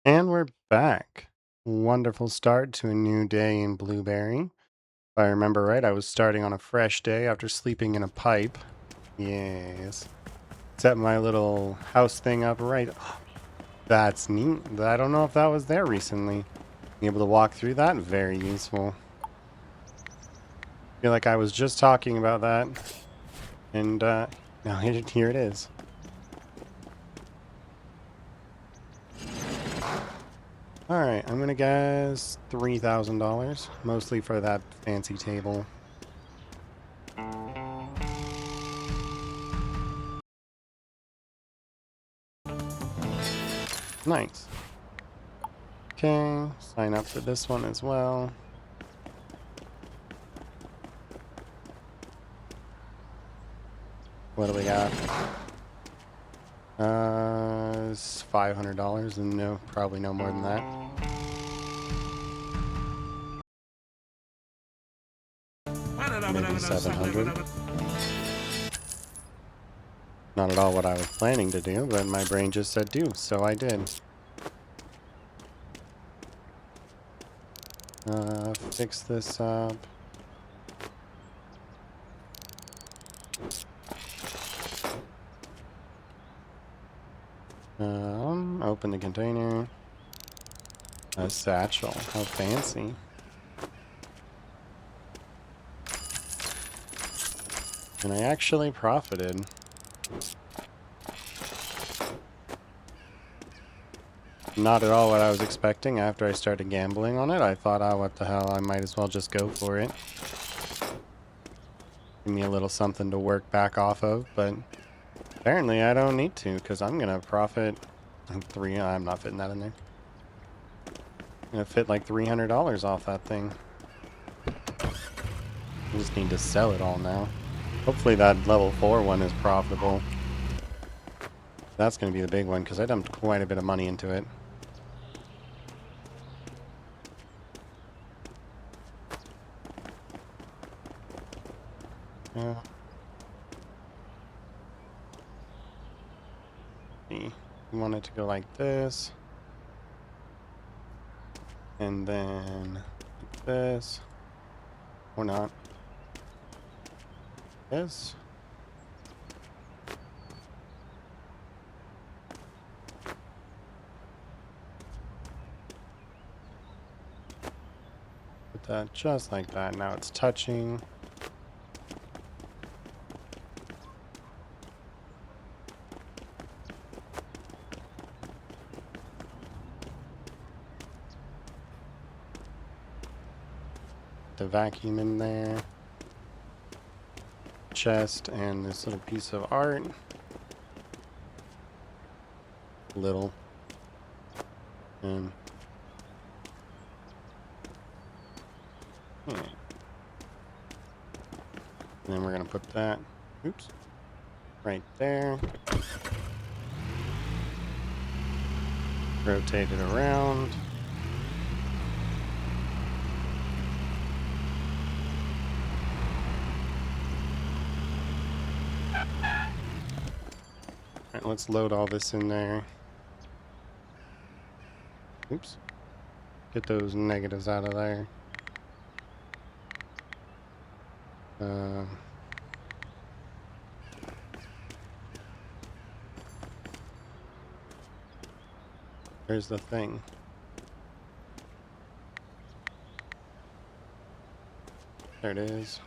And we're back. Wonderful start to a new day in Blueberry. If I remember right, I was starting on a fresh day after sleeping in a pipe. Yes. Set my little house thing up right. That's neat. I don't know if that was there recently. Being able to walk through that, very useful. Feel like I was just talking about that. And now here it is. Alright, I'm gonna guess $3,000. Mostly for that fancy table. Nice. Okay, sign up for this one as well. What do we got? It's $500 and no, probably no more than that. Maybe 700. Not at all what I was planning to do, but my brain just said do, so I did. Fix this up. Open the container. A satchel. How fancy. And I actually profited. Not at all what I was expecting after I started gambling on it. I thought, oh, what the hell, I might as well just go for it. Give me a little something to work back off of, but apparently I don't need to, because I'm going to profit I'm not fitting that in there. I'm going to fit like $300 off that thing. I just need to sell it all now. Hopefully that level 4 one is profitable. That's going to be the big one, because I dumped quite a bit of money into it. Yeah. We want it to go like this. And then like this. Or not. This. Put that just like that. Now it's touching. The vacuum in there. Chest and this little piece of art. Little. And and then we're gonna put that, oops, right there. Rotate it around. Alright, let's load all this in there. Oops. Get those negatives out of there. Here's the thing. There it is.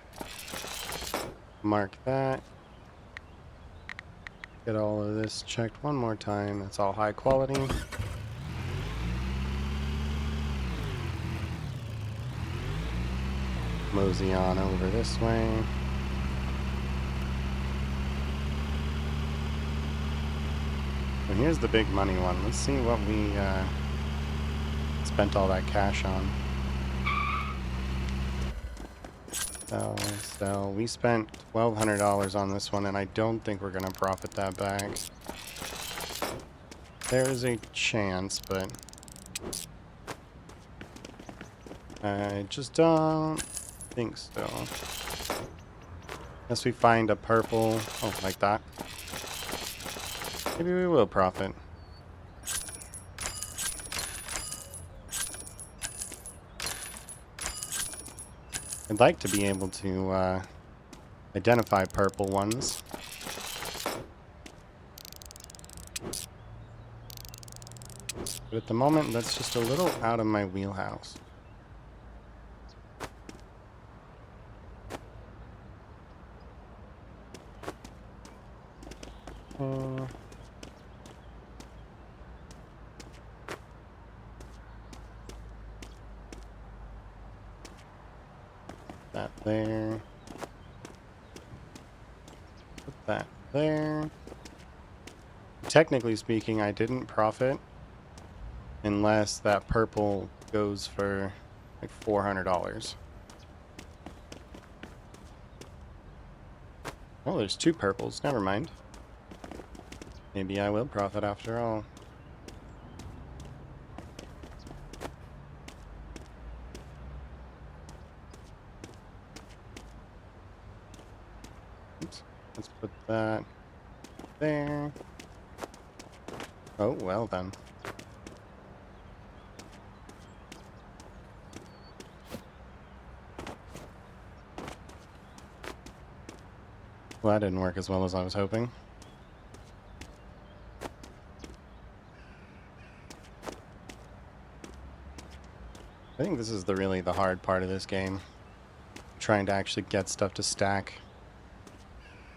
Mark that. Get all of this checked one more time. It's all high quality. Mosey on over this way. And here's the big money one. Let's see what we spent all that cash on. So we spent $1,200 on this one, and I don't think we're going to profit that back. There's a chance, but I just don't think so. Unless we find a purple, oh, like that. Maybe we will profit. I'd like to be able to identify purple ones. But at the moment, that's just a little out of my wheelhouse. That there. Put that there. Technically speaking, I didn't profit unless that purple goes for like $400. Oh, there's two purples. Never mind. Maybe I will profit after all. Oops. Let's put that there. Oh, well then. Well, that didn't work as well as I was hoping. I think this is really the hard part of this game. Trying to actually get stuff to stack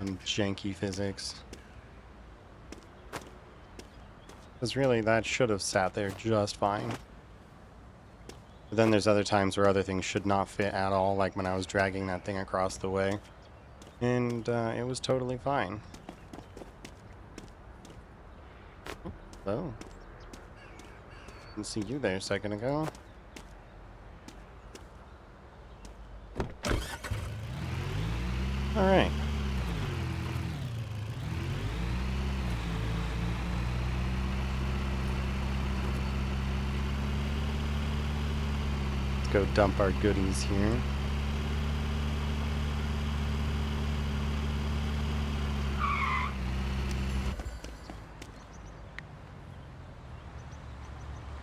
on janky physics. Because really, that should have sat there just fine. But then there's other times where other things should not fit at all, like when I was dragging that thing across the way. And it was totally fine. Oh. Didn't see you there a second ago. Alright. Let's go dump our goodies here.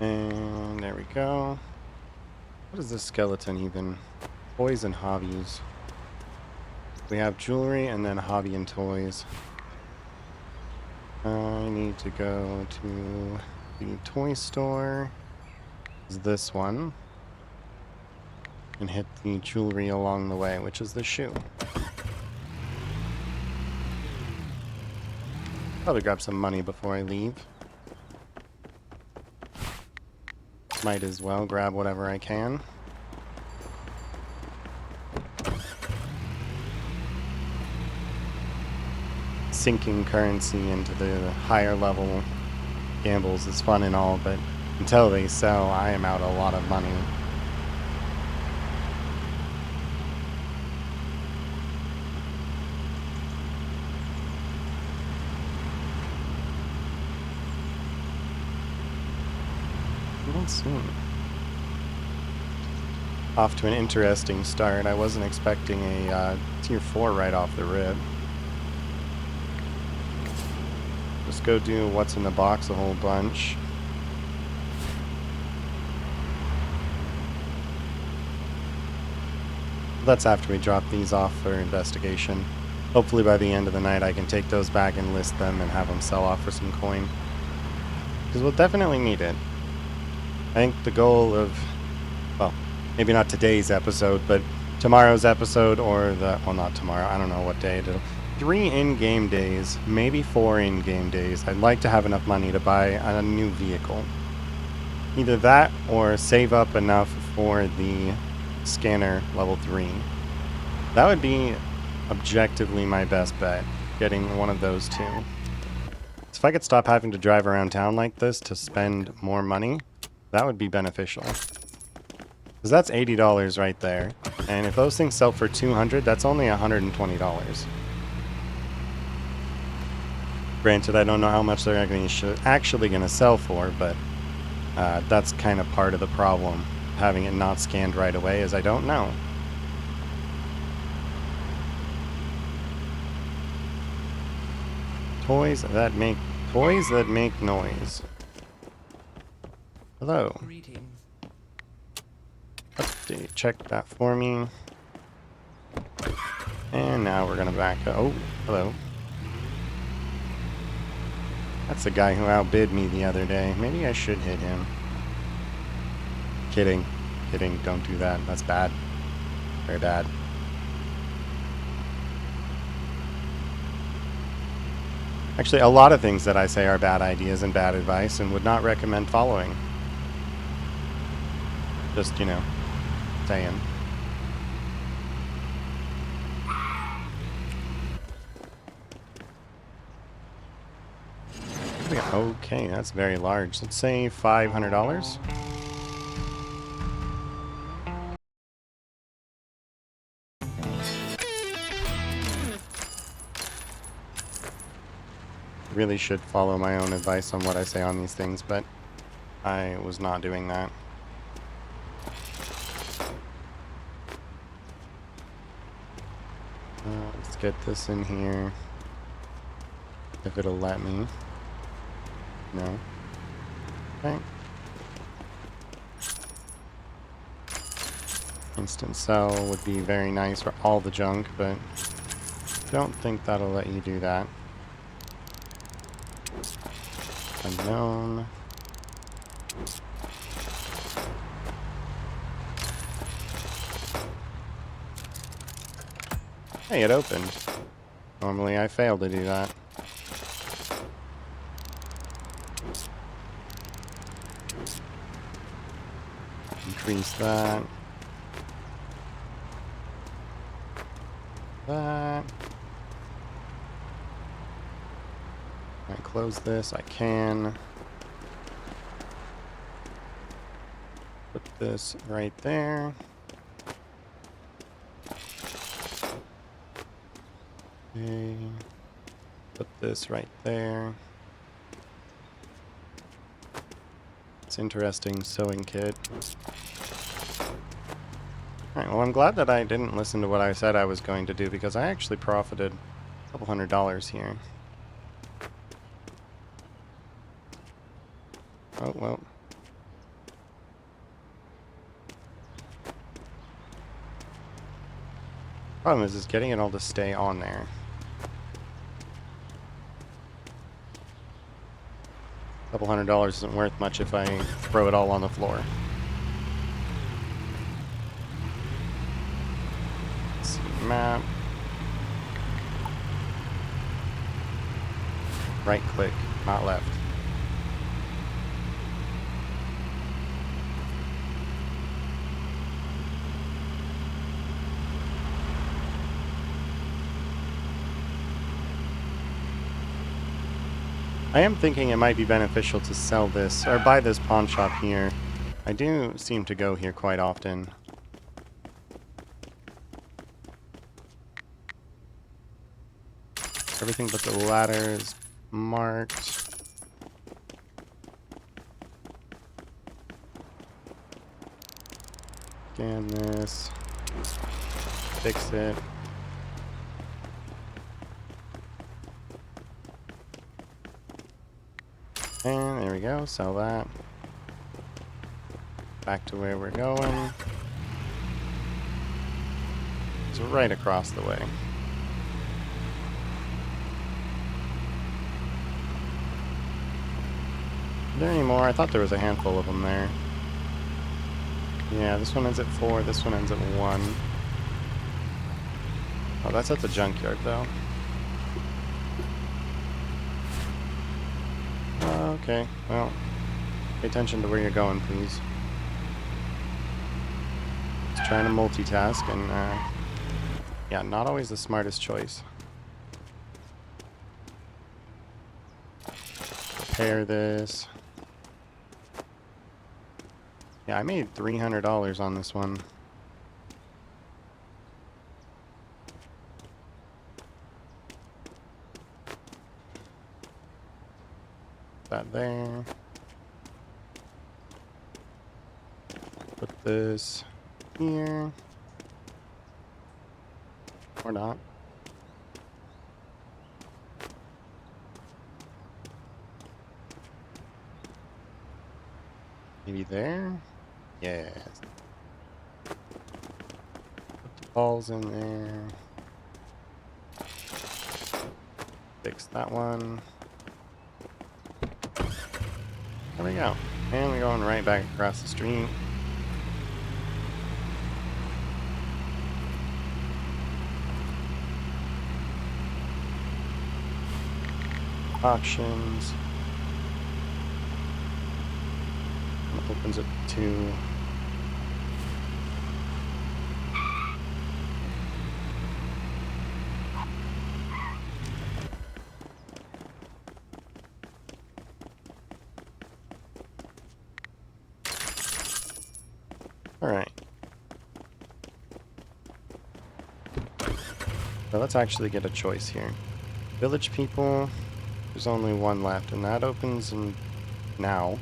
And there we go. What is this skeleton even? Toys and hobbies. We have jewelry and then hobby and toys. I need to go to the toy store. Is this one. And hit the jewelry along the way, which is the shoe. Probably grab some money before I leave. Might as well grab whatever I can. Sinking currency into the higher level gambles is fun and all, but until they sell, I am out a lot of money. Let's see. Off to an interesting start. I wasn't expecting a tier 4 right off the rip. Just go do what's in the box a whole bunch. That's after we drop these off for investigation. Hopefully by the end of the night I can take those back and list them and have them sell off for some coin. Because we'll definitely need it. I think the goal of, well, maybe not today's episode, but tomorrow's episode or well, not tomorrow, I don't know what day it'll, 3 in-game days, maybe 4 in-game days. I'd like to have enough money to buy a new vehicle. Either that or save up enough for the scanner level 3. That would be objectively my best bet, getting one of those two. So if I could stop having to drive around town like this to spend more money, that would be beneficial. Because that's $80 right there. And if those things sell for $200, that's only $120. Granted, I don't know how much they're actually going to sell for, but that's kind of part of the problem. Having it not scanned right away is I don't know. Toys that make noise. Hello. Greetings. Update. Check that for me. And now we're gonna back up. Oh, hello. That's the guy who outbid me the other day. Maybe I should hit him. Kidding. Kidding. Don't do that. That's bad. Very bad. Actually, a lot of things that I say are bad ideas and bad advice and would not recommend following. Just, you know, saying. Okay, that's very large. Let's say $500. Really should follow my own advice on what I say on these things, but I was not doing that. Let's get this in here. If it'll let me. No. Okay. Instant sell would be very nice for all the junk, but don't think that'll let you do that. Unknown. Hey, it opened. Normally I fail to do that. Increase that. That. Can I close this? I can. Put this right there. Okay. Put this right there. It's interesting sewing kit. Alright, well I'm glad that I didn't listen to what I said I was going to do because I actually profited a couple $100 here. Oh, well. Problem is getting it all to stay on there. A couple $100 isn't worth much if I throw it all on the floor. Let's see, map. Right click, not left. I am thinking it might be beneficial to sell this, or buy this pawn shop here. I do seem to go here quite often. Everything but the ladder is marked. Scan this. Fix it. And there we go, sell that. Back to where we're going. It's right across the way. Are there any more? I thought there was a handful of them there. Yeah, this one ends at 4, this one ends at 1. Oh, that's at the junkyard, though. Okay, well, pay attention to where you're going, please. Just trying to multitask, and, yeah, not always the smartest choice. Repair this. Yeah, I made $300 on this one. That there. Put this here. Or not. Maybe there? Yes. Put the balls in there. Fix that one. There we go. And we're going right back across the street. Auctions. And opens up to alright. So let's actually get a choice here. Village people, there's only one left, and that opens in now.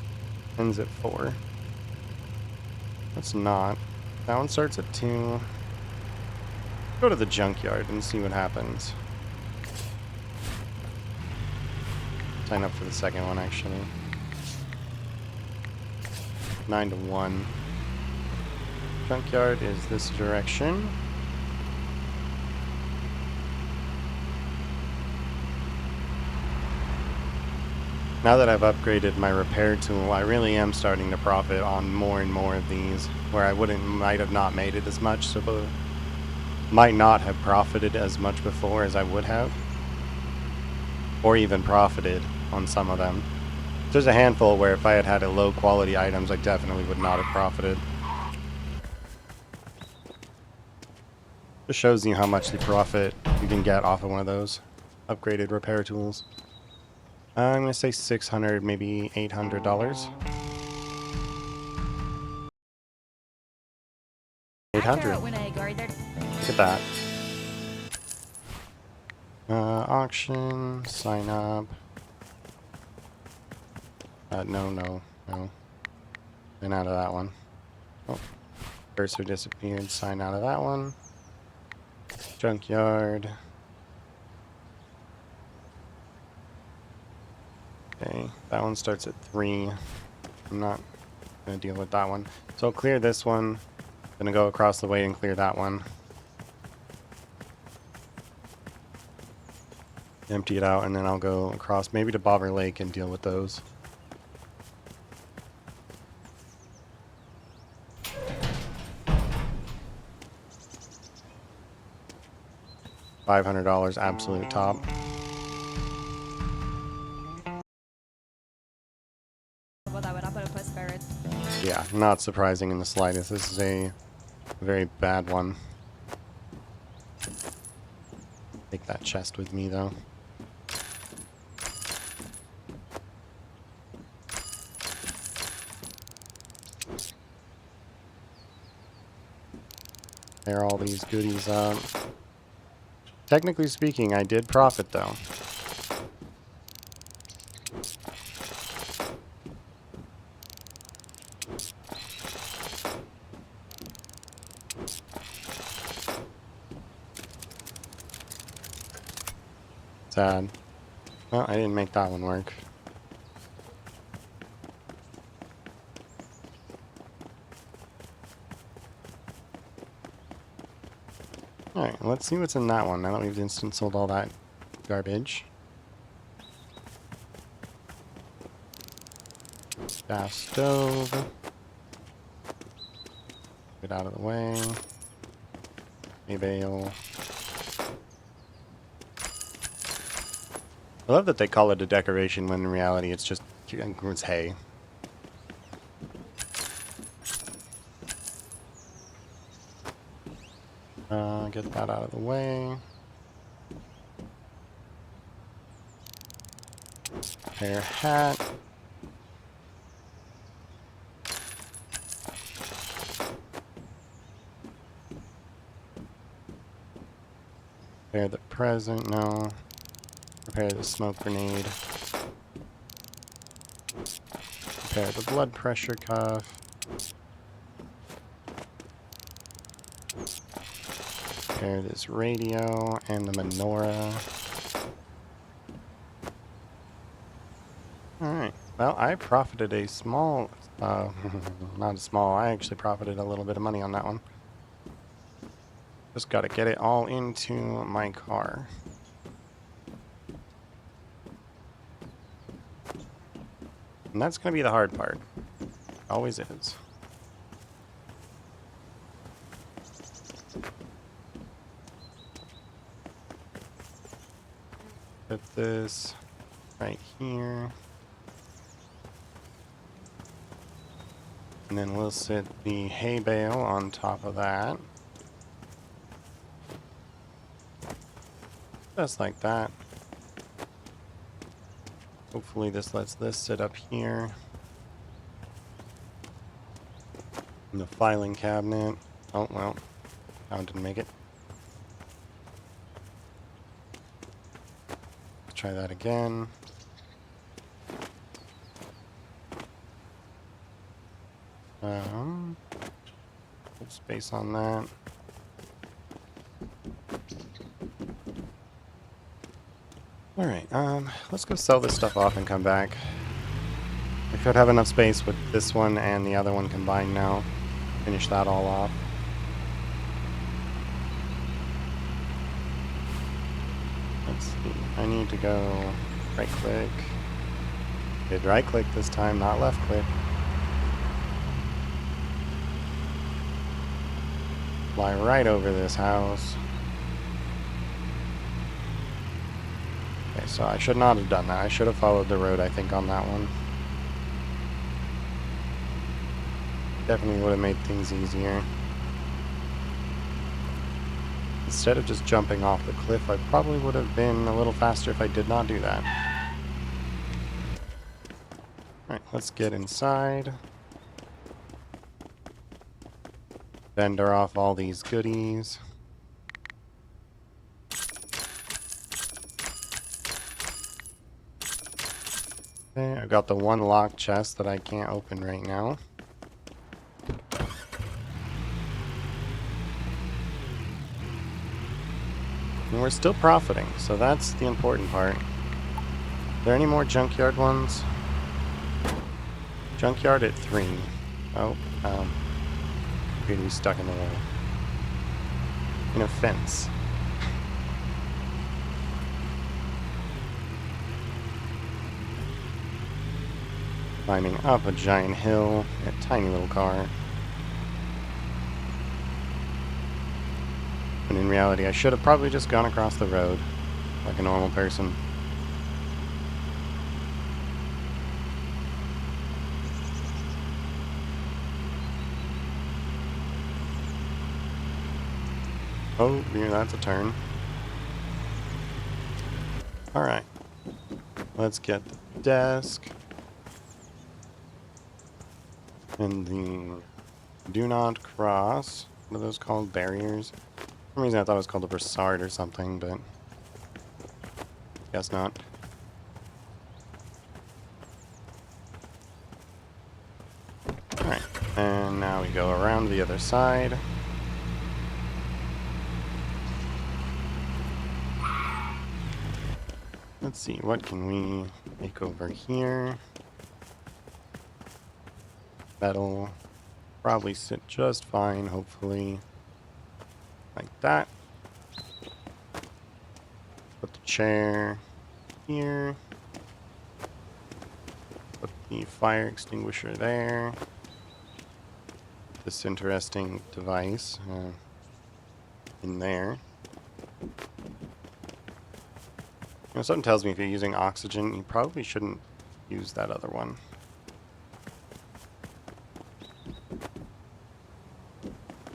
Ends at 4. That's not. That one starts at 2. Go to the junkyard and see what happens. Sign up for the second one, actually. 9 to 1. Junkyard is this direction. Now that I've upgraded my repair tool, I really am starting to profit on more and more of these, where I might have not made it as much, so might not have profited as much before as I would have, or even profited on some of them. There's a handful where if I had had a low quality items, I definitely would not have profited. Just shows you how much the profit you can get off of one of those upgraded repair tools. I'm gonna say $600, maybe $800. 800. Look at that. Auction, sign up. No. Sign out of that one. Oh, cursor disappeared. Sign out of that one. Junkyard. Okay, that one starts at 3. I'm not gonna deal with that one. So I'll clear this one. Gonna go across the way and clear that one. Empty it out, and then I'll go across maybe to Bobber Lake and deal with those. $500 absolute top. Yeah, not surprising in the slightest. This is a very bad one. Take that chest with me, though. Tear all these goodies up. Technically speaking, I did profit, though. Sad. Well, I didn't make that one work. Alright, let's see what's in that one now that we've instant sold all that garbage. Gas stove. Get out of the way. Hay bale. I love that they call it a decoration when in reality it's just it's hay. Get that out of the way. Hair hat. Prepare the present, no. Prepare the smoke grenade. Prepare the blood pressure cuff. Prepare this radio and the menorah. Alright, well, I profited a small, not small, I actually profited a little bit of money on that one. Just gotta get it all into my car. And that's going to be the hard part. Always is. Put this right here. And then we'll sit the hay bale on top of that. Just like that. Hopefully this lets this sit up here. In the filing cabinet. Oh, well. That one didn't make it. Let's try that again. Put space on that. Alright, let's go sell this stuff off and come back. I could have enough space with this one and the other one combined now. Finish that all off. Let's see. I need to go right click. Did right click this time, not left click. Fly right over this house. Okay, so I should not have done that. I should have followed the road, I think, on that one. Definitely would have made things easier. Instead of just jumping off the cliff, I probably would have been a little faster if I did not do that. Alright, let's get inside. Vendor off all these goodies. Okay, I've got the one locked chest that I can't open right now. And we're still profiting, so that's the important part. Are there any more junkyard ones? Junkyard at 3. Oh, appear to be stuck in the wall. In a fence. Climbing up a giant hill, a tiny little car. And in reality, I should have probably just gone across the road like a normal person. Oh, yeah, that's a turn. Alright. Let's get the desk. And the do not cross. What are those called? Barriers? For some reason I thought it was called a brassard or something, but guess not. Alright, and now we go around the other side. Let's see, what can we make over here? That'll probably sit just fine, hopefully. Like that. Put the chair here. Put the fire extinguisher there. This interesting device in there. You know, something tells me if you're using oxygen, you probably shouldn't use that other one.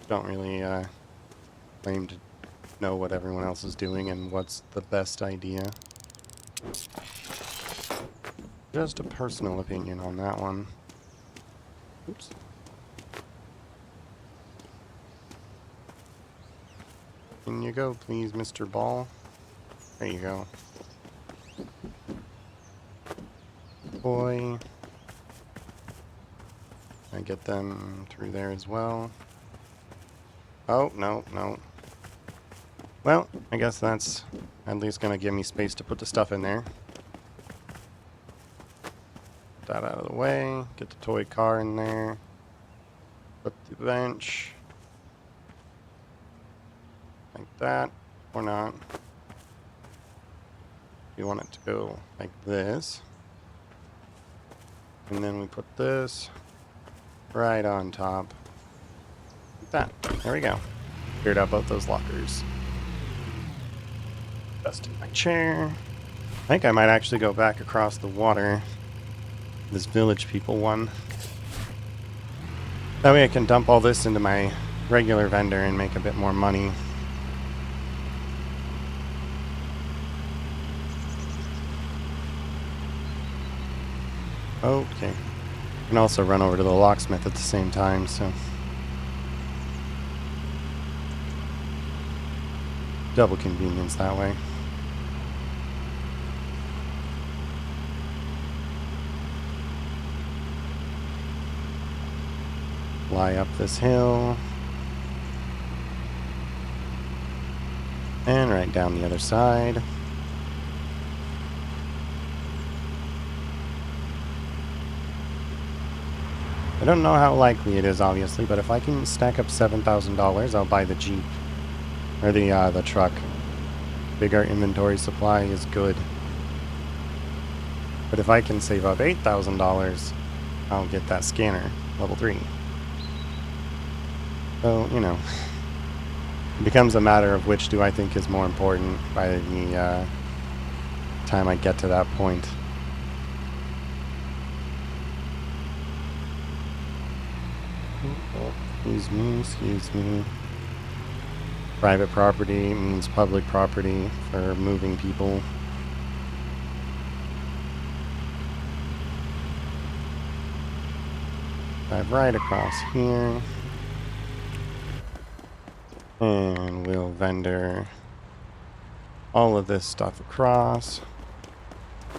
Don't really claim to know what everyone else is doing and what's the best idea. Just a personal opinion on that one. Oops. In you go, please, Mr. Ball. There you go. Boy. I get them through there as well. Oh, no, no. Well, I guess that's at least gonna give me space to put the stuff in there. Put that out of the way. Get the toy car in there. Put the bench. Like that. Or not. You want it to go like this. And then we put this right on top. Like that. There we go. Cleared out both those lockers. Dusting my chair. I think I might actually go back across the water. This Village People one. That way I can dump all this into my regular vendor and make a bit more money. Okay. I can also run over to the locksmith at the same time, so... double convenience that way. Fly up this hill. And right down the other side. I don't know how likely it is, obviously, but if I can stack up $7,000, I'll buy the Jeep. Or the truck. Bigger inventory supply is good. But if I can save up $8,000, I'll get that scanner, level 3. So, you know, it becomes a matter of which do I think is more important by the time I get to that point. Excuse me. Private property means public property for moving people. Drive right across here. And we'll vendor all of this stuff across.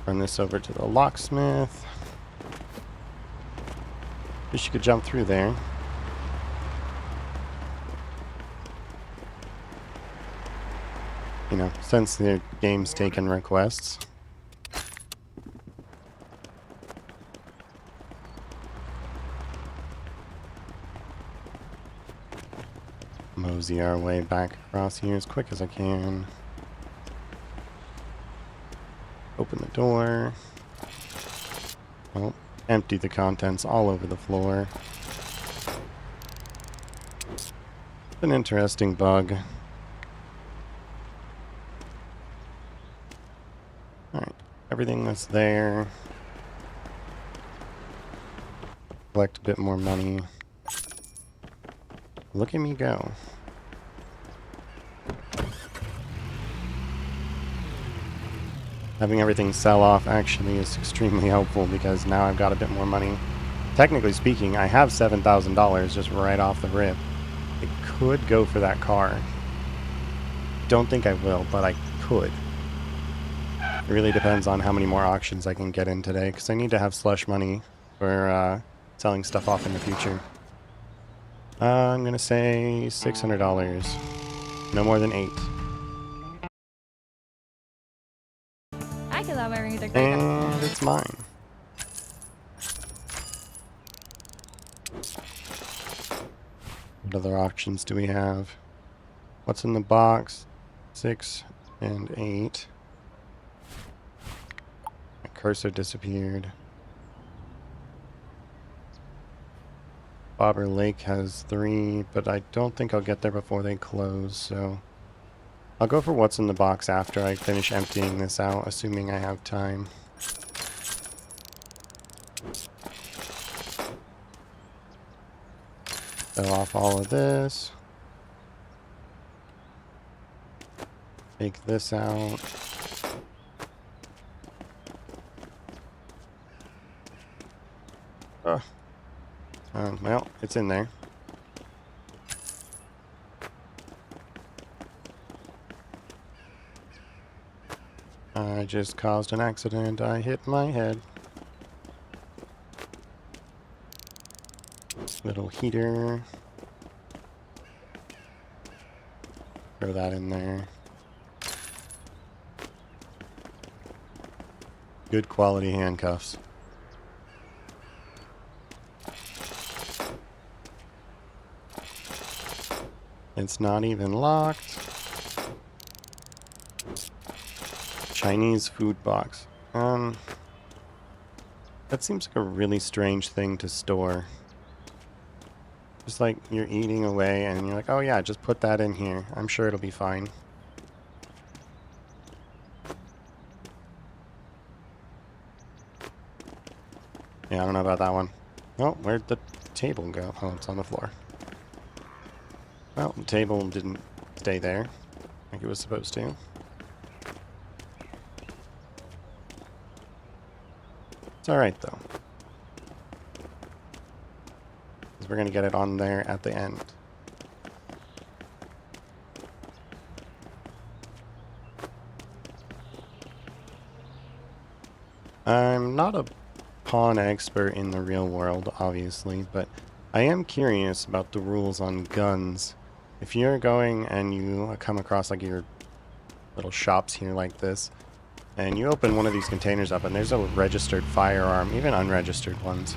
Run this over to the locksmith. Wish you could jump through there. You know, since the game's taken requests. Mosey our way back across here as quick as I can. Open the door. Oh, empty the contents all over the floor. An interesting bug. Alright, everything that's there. Collect a bit more money. Look at me go. Having everything sell off actually is extremely helpful because now I've got a bit more money. Technically speaking, I have $7,000 just right off the rip. I could go for that car. Don't think I will, but I could. It really depends on how many more auctions I can get in today, because I need to have slush money for selling stuff off in the future. I'm going to say $600. No more than 8. I could love wearing the And it's mine. What other auctions do we have? What's in the box? 6 and 8. My cursor disappeared. Bobber Lake has 3, but I don't think I'll get there before they close, so... I'll go for what's in the box after I finish emptying this out, assuming I have time. Fill off all of this. Take this out. Well, it's in there. I just caused an accident. I hit my head. Little heater. Throw that in there. Good quality handcuffs. It's not even locked. Chinese food box. That seems like a really strange thing to store. Just like you're eating away and you're like, oh yeah, just put that in here. I'm sure it'll be fine. Yeah, I don't know about that one. Oh, where'd the table go? Oh, it's on the floor. Well, the table didn't stay there like it was supposed to. It's alright though. Because we're going to get it on there at the end. I'm not a pawn expert in the real world, obviously, but I am curious about the rules on guns. If you're going and you come across like your little shops here like this, and you open one of these containers up and there's a registered firearm, even unregistered ones,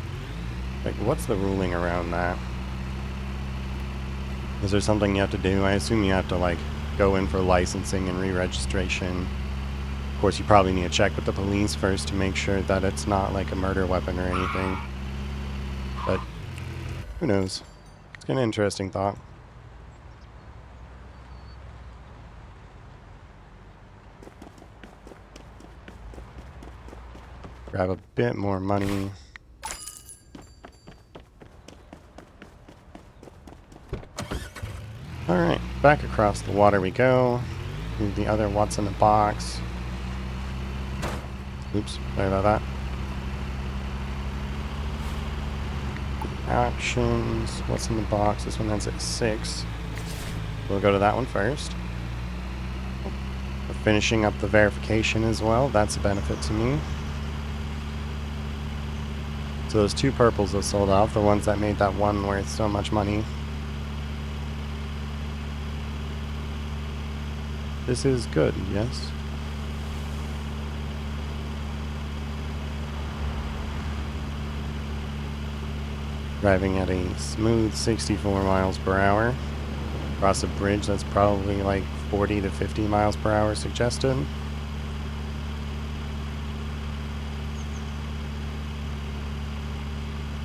like what's the ruling around that? Is there something you have to do? I assume you have to like go in for licensing and re-registration. Of course, you probably need to check with the police first to make sure that it's not like a murder weapon or anything. But who knows? It's an interesting thought. Grab a bit more money. Alright, back across the water we go. Do the other what's in the box. Oops, sorry about that. Actions. What's in the box? This one ends at 6. We'll go to that one first. We're finishing up the verification as well. That's a benefit to me. So those 2 purples that sold off, the ones that made that one worth so much money. This is good, yes. Driving at a smooth 64 miles per hour. Across a bridge that's probably like 40 to 50 miles per hour suggested.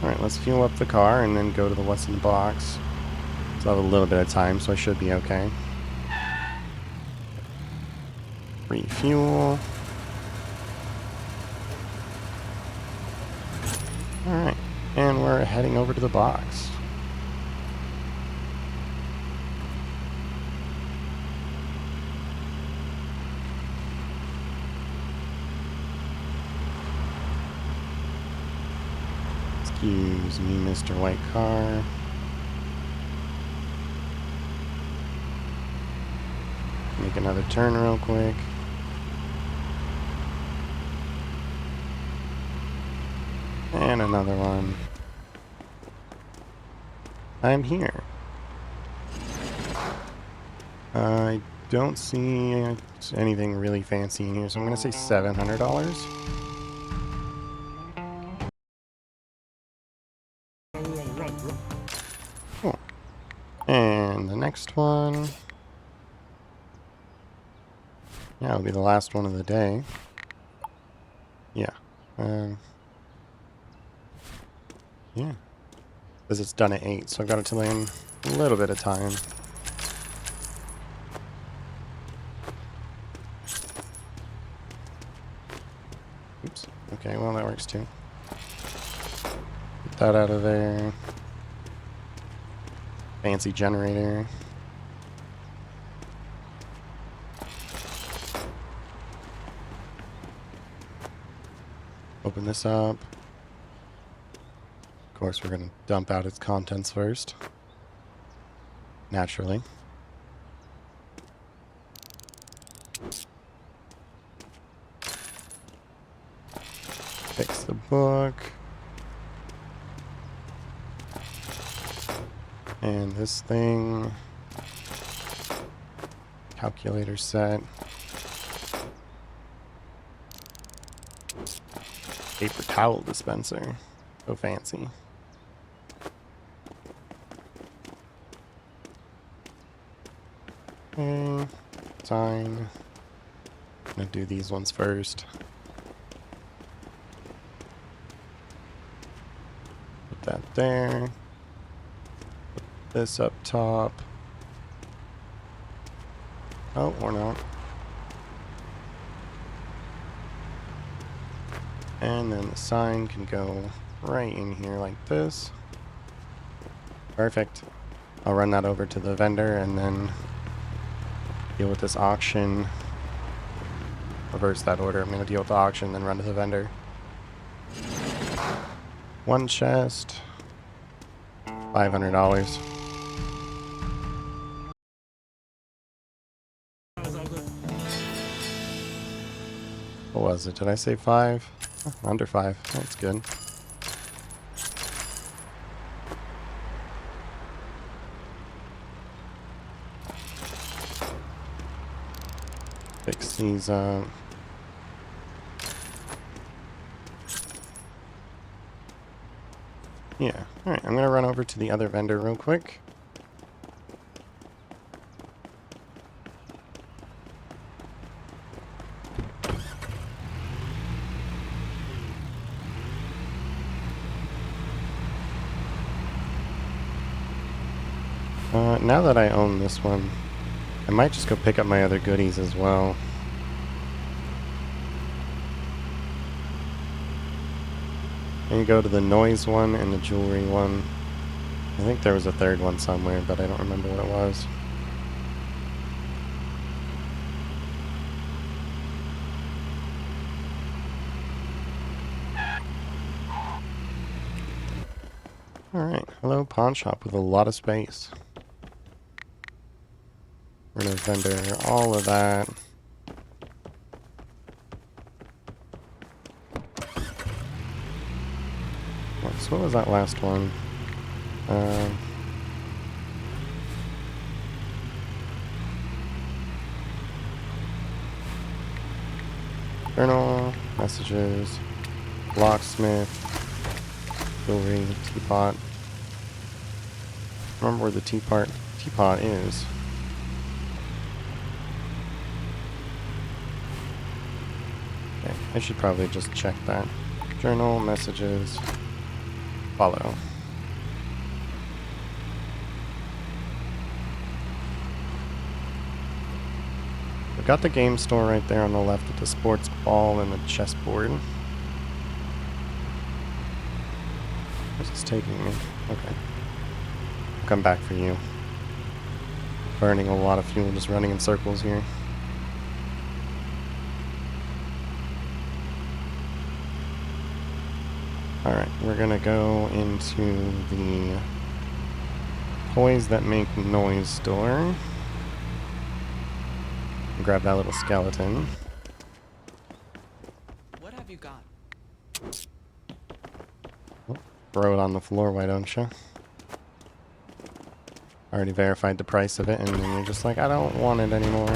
Alright, let's fuel up the car and then go to the what's in the box. So I have a little bit of time, so I should be okay. Refuel. Alright, and we're heading over to the box. Excuse me, Mr. White Car. Make another turn real quick. And another one. I'm here. I don't see anything really fancy in here, so I'm going to say $700. Cool. And the next one. Yeah, it'll be the last one of the day. Yeah. Yeah. Because it's done at 8, so I've got to in a little bit of time. Oops. Okay, well, that works too. Get that out of there. Fancy generator. Open this up. Of course, we're going to dump out its contents first. Naturally. Fix the book. And this thing. Calculator set. Paper towel dispenser. So fancy. Okay. Sign. I'm gonna do these ones first. there. This up top. Oh, or not. And then the sign can go right in here like this. Perfect. I'll run that over to the vendor and then deal with this auction. Reverse that order. I'm going to deal with the auction, then run to the vendor. One chest. $500. What was it? Did I say 5? Oh, under 5. That's good. Fix these up. Yeah. Alright, I'm going to run over to the other vendor real quick. Now that I own this one, I might just go pick up my other goodies as well. And you go to the noise one and the jewelry one. I think there was a third one somewhere, but I don't remember what it was. Alright, hello pawn shop with a lot of space. We're gonna vendor all of that. So what was that last one? Journal, messages, locksmith, jewelry, teapot. Remember where the teapot is. Okay, I should probably just check that. Journal, messages, follow. We've got the game store right there on the left with the sports ball and the chessboard. Where's this taking me? Okay. I'll come back for you. Burning a lot of fuel just running in circles here. Alright, we're gonna go into the toys that make noise store. Grab that little skeleton. What have you got? Oh, throw it on the floor, why don't you? Already verified the price of it, and then you're just like, I don't want it anymore.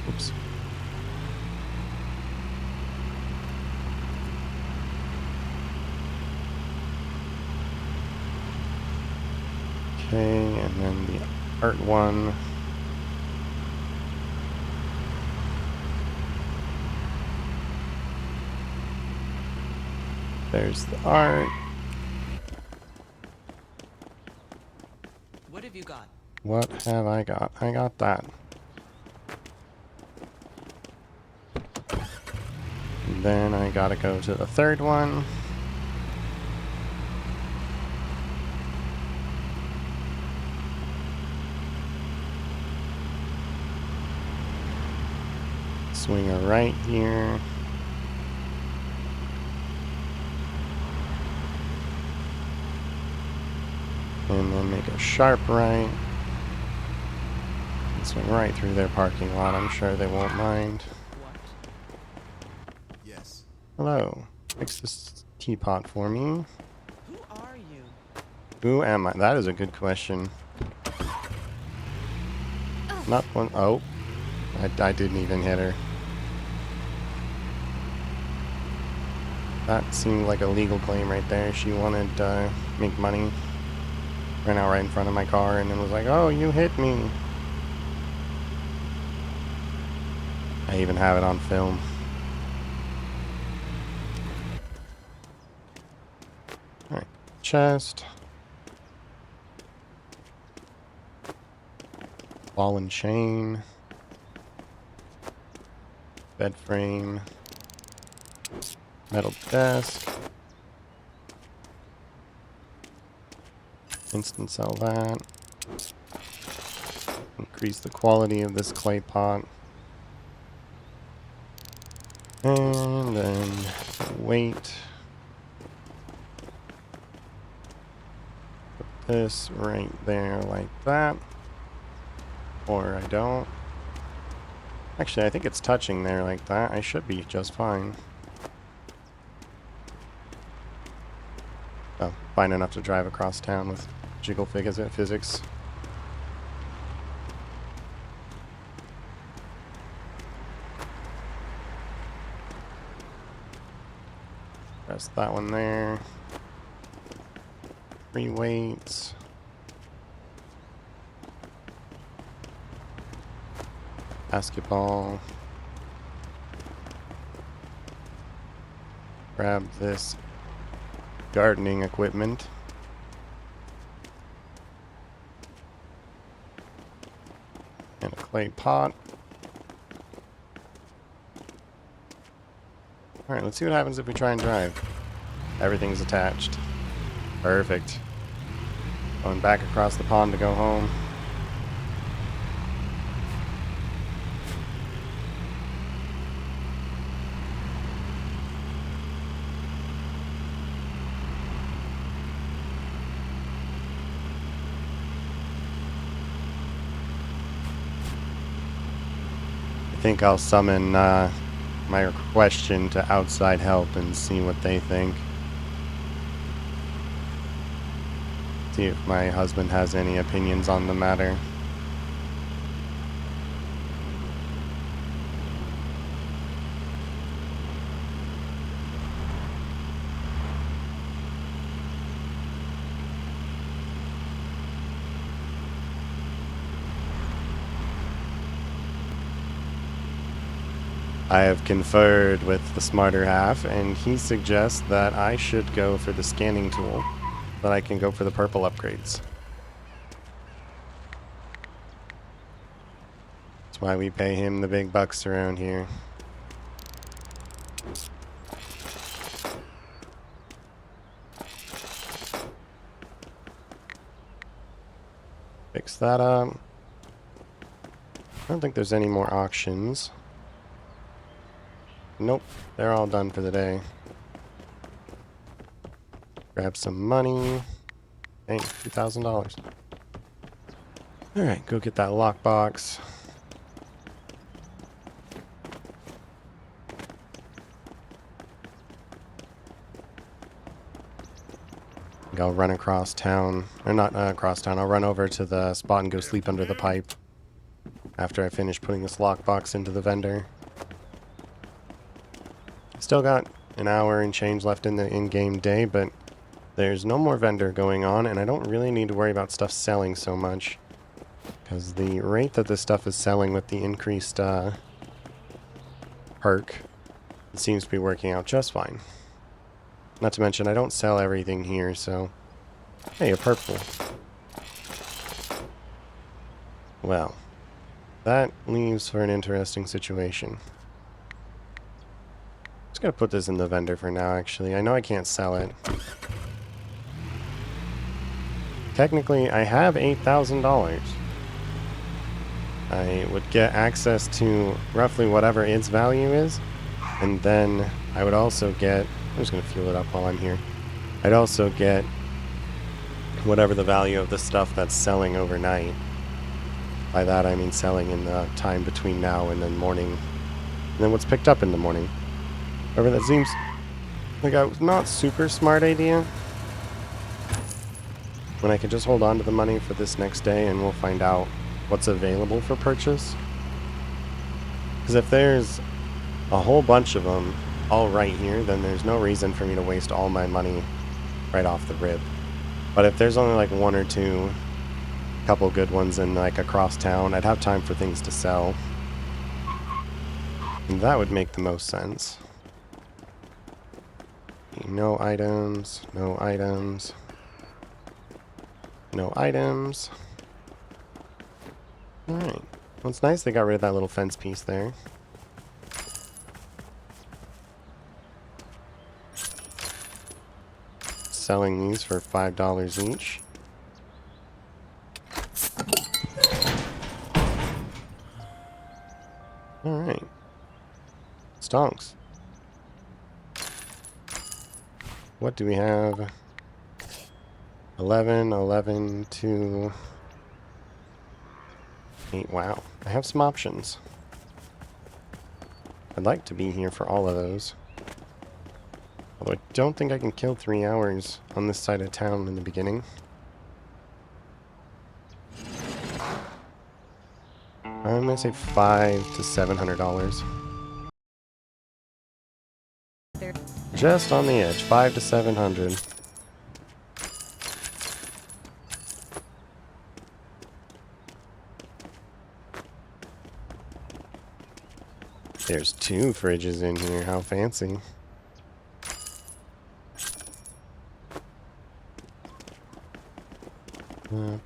Oops. Okay, and then the art one. There's the art. What have you got? What have I got? I got that. And then I gotta go to the third one. Swing a right here. And then make a sharp right. And swing right through their parking lot. I'm sure they won't mind. What? Yes. Hello. Fix this teapot for me. Who are you? Who am I? That is a good question. Not one. Oh. I didn't even hit her. That seemed like a legal claim right there. She wanted to make money. Ran out right in front of my car and then was like, oh, you hit me. I even have it on film. chest. Ball and chain. Bed frame. Metal desk. Instant sell that. Increase the quality of this clay pot. And then weight. Put this right there like that. Or I don't. Actually, I think it's touching there like that. I should be just fine. Oh, fine enough to drive across town with jiggle physics. Press that one there. 3 weights. Basketball. Grab this gardening equipment. And a clay pot. Alright, let's see what happens if we try and drive. Everything's attached. Perfect. Going back across the pond to go home. I think I'll summon my question to outside help and see what they think. See if my husband has any opinions on the matter. I have conferred with the smarter half, and he suggests that I should go for the scanning tool, that I can go for the purple upgrades. That's why we pay him the big bucks around here. Fix that up. I don't think there's any more auctions. Nope, they're all done for the day. Grab some money. Hey, $2,000. Alright, go get that lockbox. I'll run across town. Or not across town, I'll run over to the spot and go sleep under the pipe. After I finish putting this lockbox into the vendor. Still got an hour and change left in the in-game day, but there's no more vendor going on, and I don't really need to worry about stuff selling so much. Because the rate that this stuff is selling with the increased perk, it seems to be working out just fine. Not to mention, I don't sell everything here, so... Hey, a purple. Well, that leaves for an interesting situation. Just gonna put this in the vendor for now, actually. I know I can't sell it. Technically, I have $8,000. I would get access to roughly whatever its value is, and then I would also get... I'm just gonna fuel it up while I'm here. I'd also get whatever the value of the stuff that's selling overnight. By that I mean selling in the time between now and then morning. And then what's picked up in the morning. However, that seems like a not super smart idea. When I could just hold on to the money for this next day and we'll find out what's available for purchase. Because if there's a whole bunch of them all right here, then there's no reason for me to waste all my money right off the rip. But if there's only like one or two, couple good ones in like across town, I'd have time for things to sell. And that would make the most sense. No items, no items. No items. Alright. Well, it's nice they got rid of that little fence piece there. Selling these for $5 each. Alright. Stonks. What do we have? 11, 11, 2, 8. Wow. I have some options. I'd like to be here for all of those. Although I don't think I can kill 3 hours on this side of town in the beginning. I'm gonna say $500 to $700. There. Just on the edge, 500 to 700. There's 2 fridges in here. How fancy.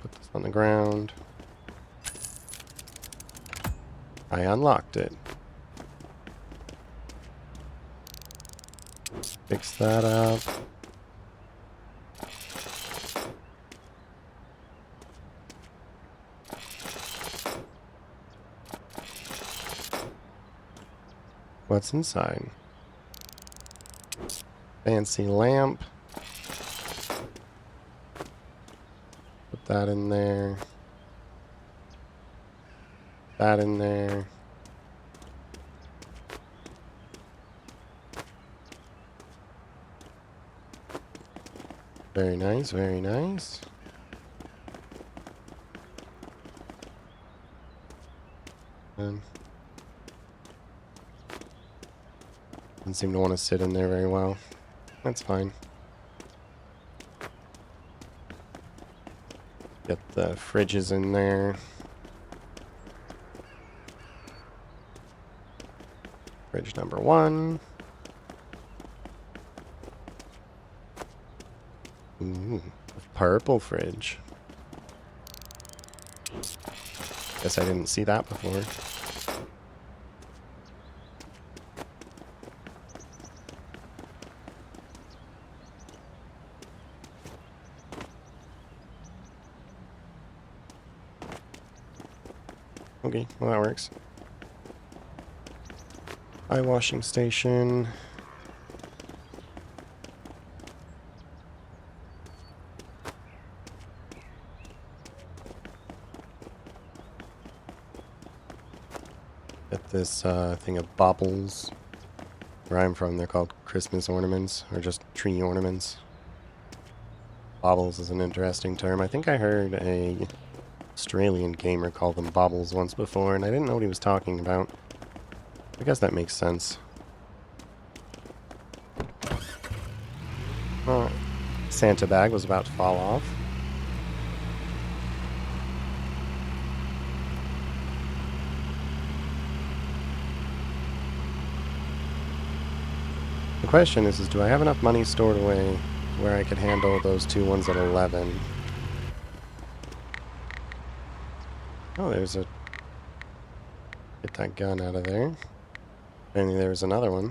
Put this on the ground. I unlocked it. Fix that up. What's inside? Fancy lamp. Put that in there. That in there. Very nice, very nice. Doesn't seem to want to sit in there very well. That's fine. Get the fridges in there. Fridge number 1. Ooh, a purple fridge. Guess I didn't see that before. Okay, well that works. Eye washing station. Get this thing of baubles. Where I'm from, they're called Christmas ornaments, or just tree ornaments. Baubles is an interesting term. I think I heard a Australian gamer call them baubles once before, and I didn't know what he was talking about. I guess that makes sense. Oh, Santa bag was about to fall off. The question is do I have enough money stored away where I could handle those 2 ones at 11? Oh, there's a... Get that gun out of there. And there's another one.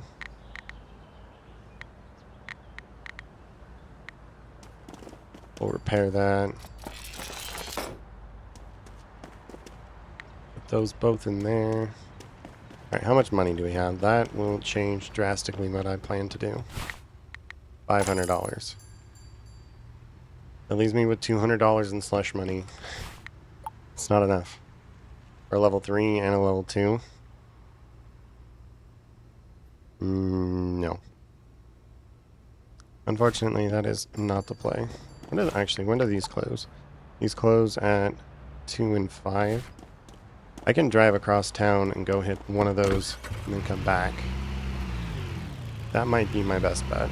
We'll repair that. Put those both in there. Alright, how much money do we have? That won't change drastically what I plan to do. $500. That leaves me with $200 in slush money. It's not enough. For a level 3 and a level 2. No. Unfortunately, that is not the play. When do these close? These close at 2 and 5. I can drive across town and go hit one of those and then come back. That might be my best bet.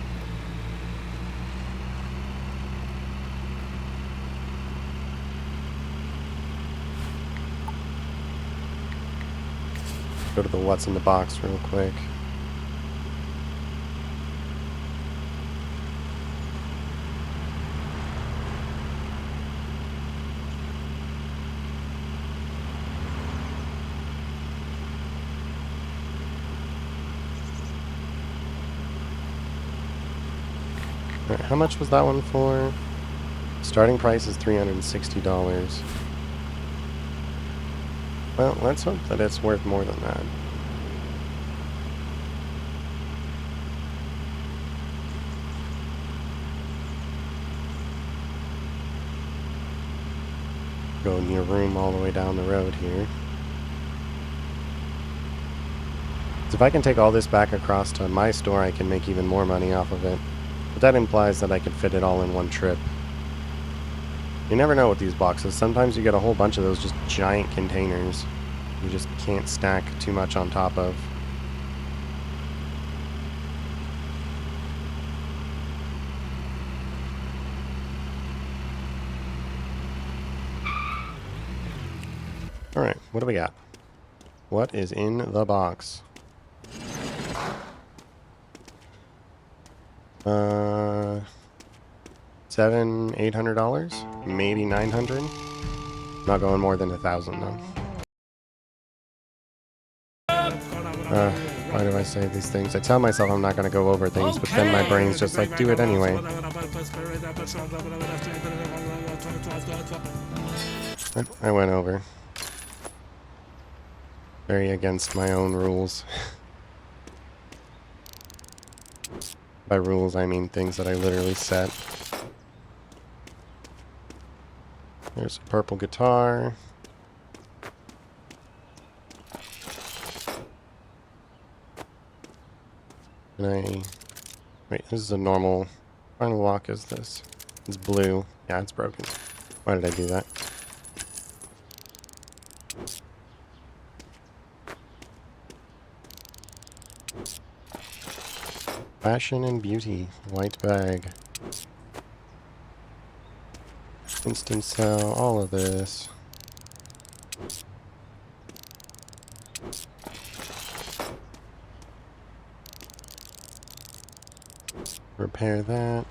Go to the what's in the box real quick. Alright, how much was that one for? Starting price is $360. Well, let's hope that it's worth more than that. Go in your room all the way down the road here. So if I can take all this back across to my store, I can make even more money off of it. But that implies that I could fit it all in one trip. You never know with these boxes. Sometimes you get a whole bunch of those just giant containers. You just can't stack too much on top of. Alright, what do we got? What is in the box? $800? Maybe $900? Not going more than $1,000 though. Why do I say these things? I tell myself I'm not going to go over things, but then my brain's just like, do it anyway. I went over. Very against my own rules. By rules, I mean things that I literally set. There's a purple guitar. Can I... Wait, this is a normal... Final lock is this? It's blue. Yeah, it's broken. Why did I do that? Fashion and beauty. White bag. Instant sell. All of this. Repair that.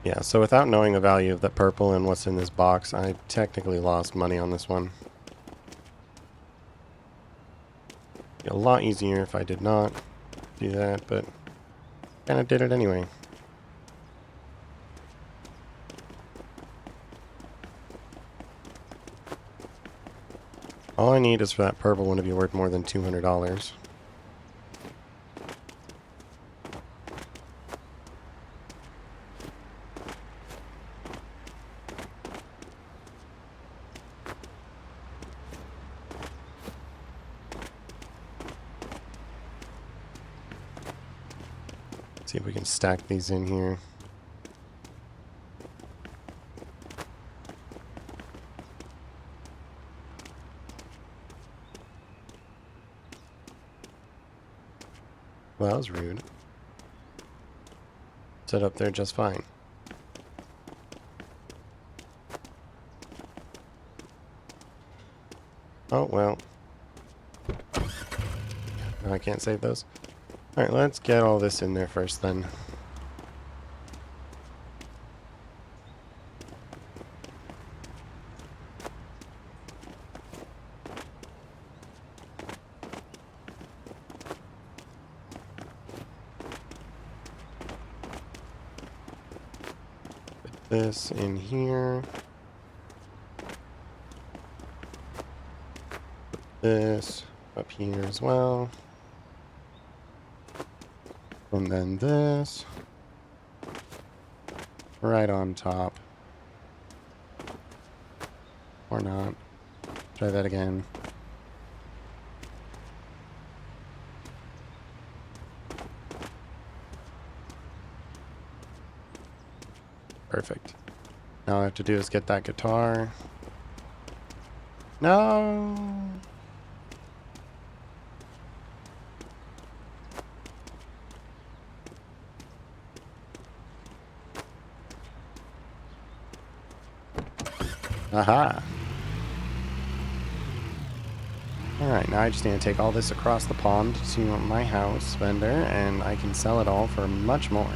Yeah, so without knowing the value of that purple and what's in this box, I technically lost money on this one. Be a lot easier if I did not do that, but kind of did it anyway. All I need is for that purple one to be worth more than $200. See if we can stack these in here. Well, that was rude. Set up there just fine. Oh, well. No, I can't save those. Alright, let's get all this in there first then. Put this in here. Put this up here as well. And then this right on top. Or not. Try that again. Perfect. Now all I have to do is get that guitar. No! Aha! Alright, now I just need to take all this across the pond to my house vendor, and I can sell it all for much more.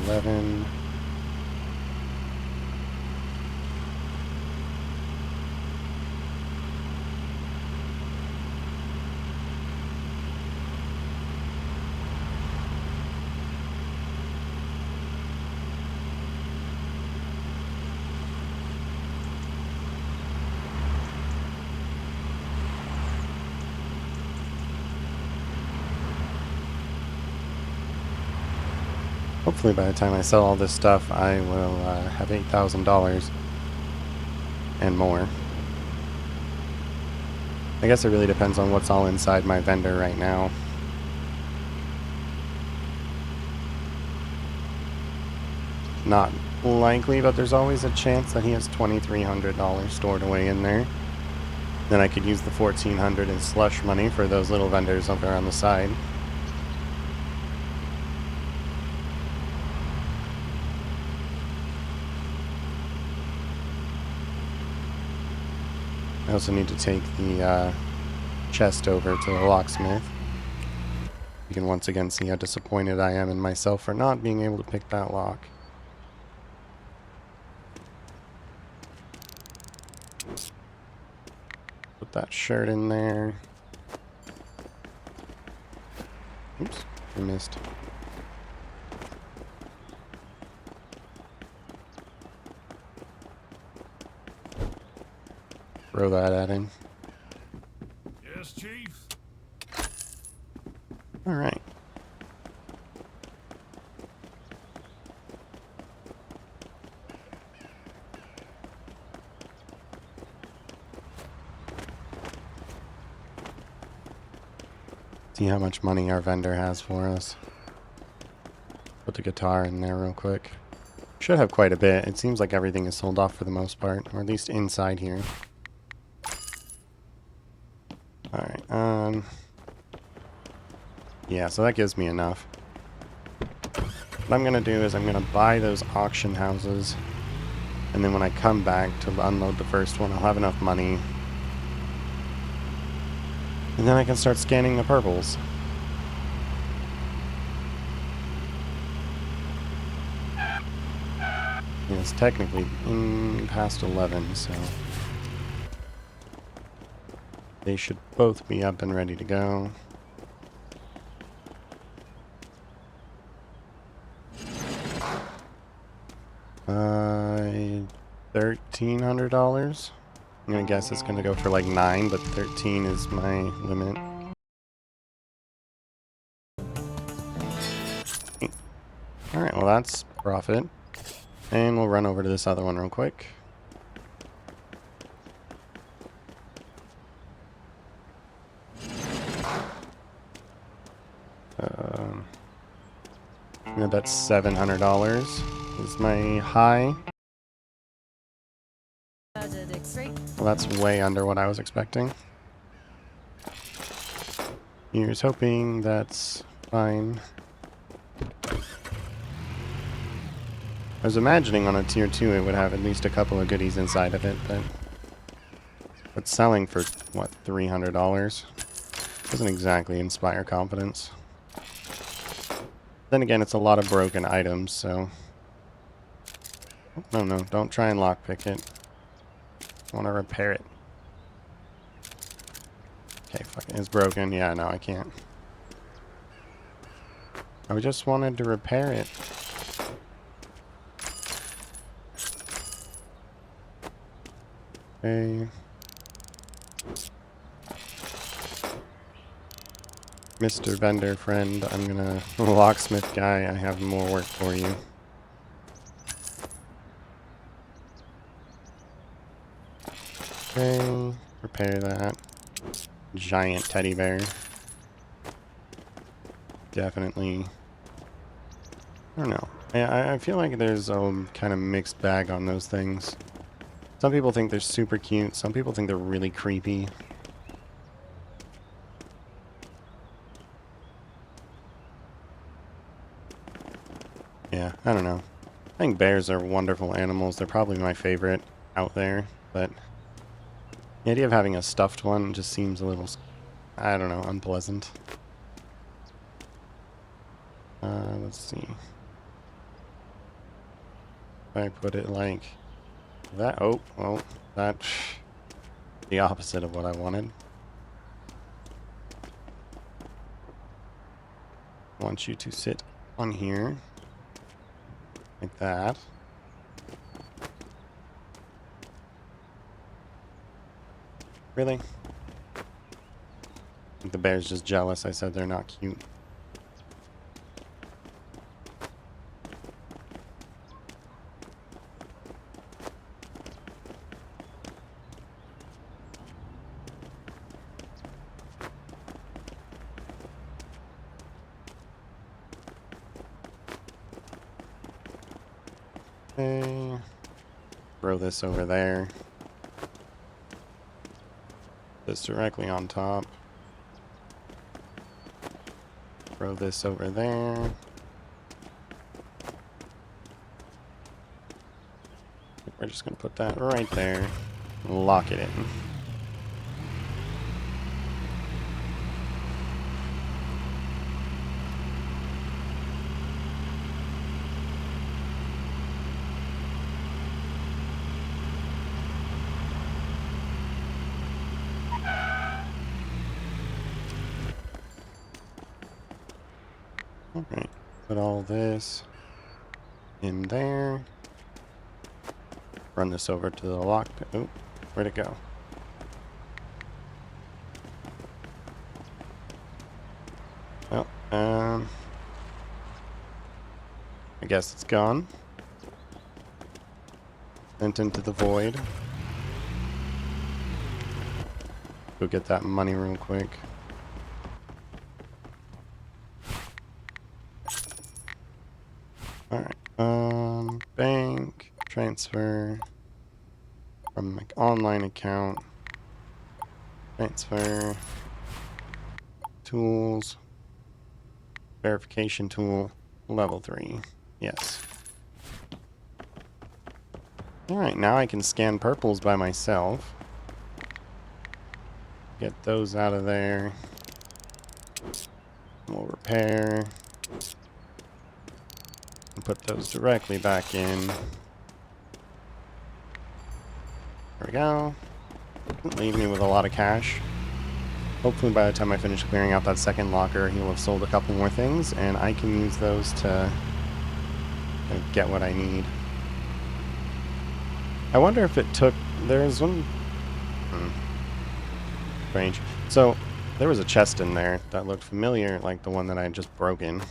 $11. Hopefully by the time I sell all this stuff, I will have $8,000 and more. I guess it really depends on what's all inside my vendor right now. Not likely, but there's always a chance that he has $2,300 stored away in there. Then I could use the $1,400 as slush money for those little vendors over on the side. I also need to take the chest over to the locksmith. You can once again see how disappointed I am in myself for not being able to pick that lock. Put that shirt in there. Oops, I missed. Throw that at him. Yes, Chief. Alright. See how much money our vendor has for us. Put the guitar in there real quick. Should have quite a bit. It seems like everything is sold off for the most part, or at least inside here. Alright, yeah, so that gives me enough. What I'm gonna do is I'm gonna buy those auction houses, and then when I come back to unload the first one, I'll have enough money. And then I can start scanning the purples. Yeah, it's technically past 11, so they should both be up and ready to go. $1,300. I'm gonna guess it's gonna go for like 9, but 13 is my limit. Alright, well that's profit. And we'll run over to this other one real quick. Yeah, that's $700 is my high. Well, that's way under what I was expecting. Here's hoping that's fine. I was imagining on a tier 2 it would have at least a couple of goodies inside of it, but it's selling for, what, $300? Doesn't exactly inspire confidence. Then again, it's a lot of broken items, so... Oh, no, don't try and lockpick it. I want to repair it. Okay, fuck it. It's broken. Yeah, no, I can't. I just wanted to repair it. Okay. Mr. Vendor friend, I'm gonna... Locksmith guy, I have more work for you. Okay, repair that. Giant teddy bear. Definitely. I don't know. I feel like there's a kind of mixed bag on those things. Some people think they're super cute. Some people think they're really creepy. Yeah, I don't know. I think bears are wonderful animals. They're probably my favorite out there, but the idea of having a stuffed one just seems a little, I don't know, unpleasant. Let's see. If I put it like that, oh, well, that's the opposite of what I wanted. I want you to sit on here. Like that. Really? I think the bear's just jealous I said they're not cute. Okay. Throw this over there. This directly on top. Throw this over there. We're just gonna put that right there. Lock it in. Alright, put all this in there. Run this over to the lock. Oh, where'd it go? Well, I guess it's gone. Sent into the void. Go get that money real quick. Alright, bank, transfer from my online account, transfer, tools, verification tool, level 3, yes. Alright, now I can scan purples by myself. Get those out of there. We'll repair. And put those directly back in. There we go. Didn't leave me with a lot of cash. Hopefully by the time I finish clearing out that second locker, he'll have sold a couple more things, and I can use those to get what I need. I wonder if it took... There's one... Strange. So, there was a chest in there that looked familiar, like the one that I had just broken.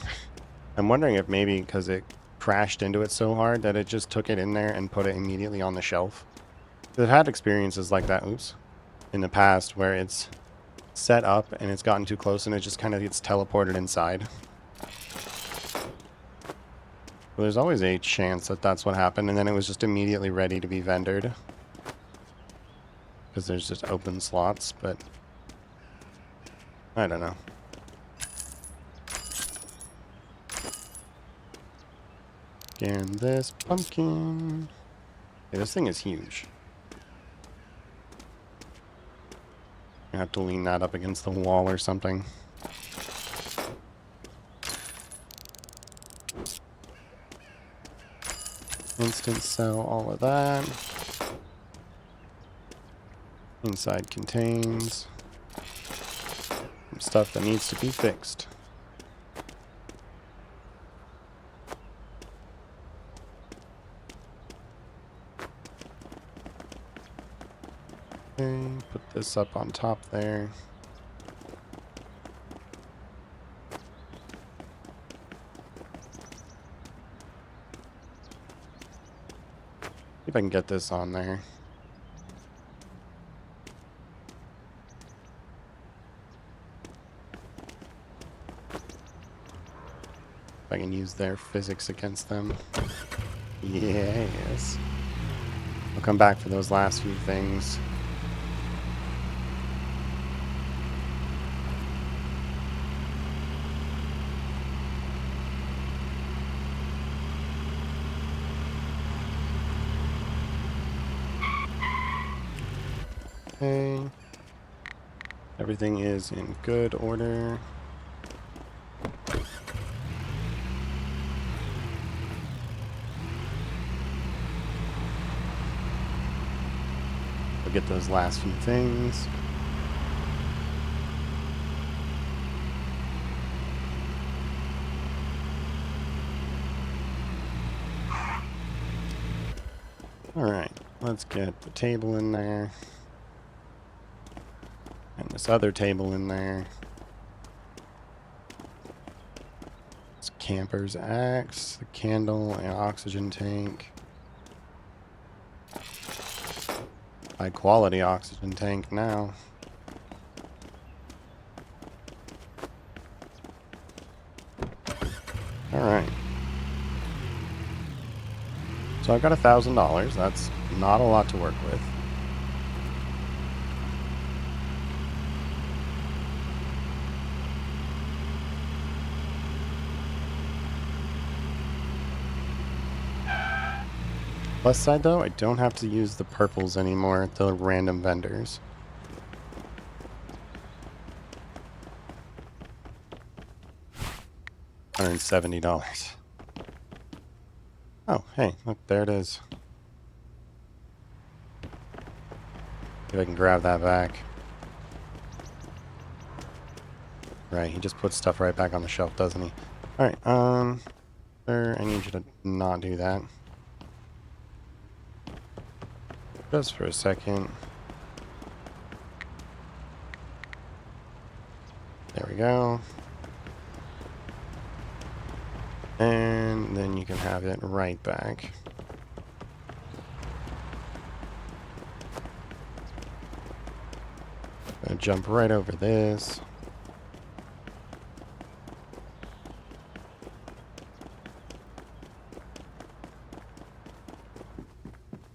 I'm wondering if maybe because it crashed into it so hard that it just took it in there and put it immediately on the shelf. I've had experiences like that, in the past where it's set up and it's gotten too close and it just kind of gets teleported inside. Well, there's always a chance that that's what happened, and then it was just immediately ready to be vendored. Because there's just open slots, but I don't know. Scan this pumpkin. Okay, this thing is huge. I have to lean that up against the wall or something. Instant sell all of that. Inside contains some stuff that needs to be fixed. Okay, put this up on top there. See if I can get this on there. If I can use their physics against them. Yes. I'll come back for those last few things. Okay. Everything is in good order. We'll get those last few things. Alright, let's get the table in there. And this other table in there. This camper's axe, the candle, and oxygen tank. High quality oxygen tank now. Alright. So I've got $1,000. That's not a lot to work with. Plus side though, I don't have to use the purples anymore, the random vendors. $170. Oh, hey, look, there it is. See if I can grab that back. Right, he just puts stuff right back on the shelf, doesn't he? Alright, sir, I need you to not do that. Just for a second. There we go. And then you can have it right back. Gonna jump right over this.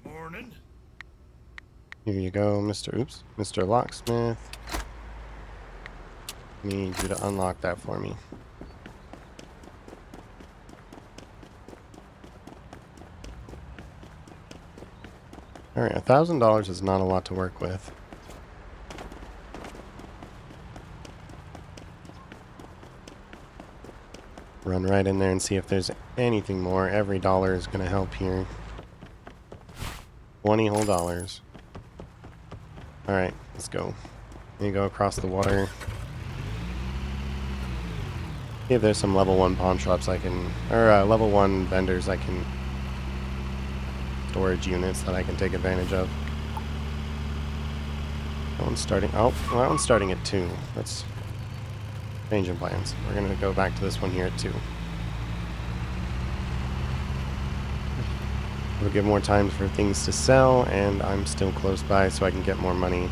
Morning. Here you go, Mr. Locksmith. Need you to unlock that for me. Alright, $1,000 is not a lot to work with. Run right in there and see if there's anything more. Every dollar is going to help here. 20 whole dollars. Alright, let's go. Let me go across the water. See if there's some level 1 pawn shops I can... Or level 1 vendors I can... Storage units that I can take advantage of. That one's starting... Oh, well, that one's starting at 2. Let's... Changing plans. We're going to go back to this one here at 2. It'll give more time for things to sell, and I'm still close by so I can get more money.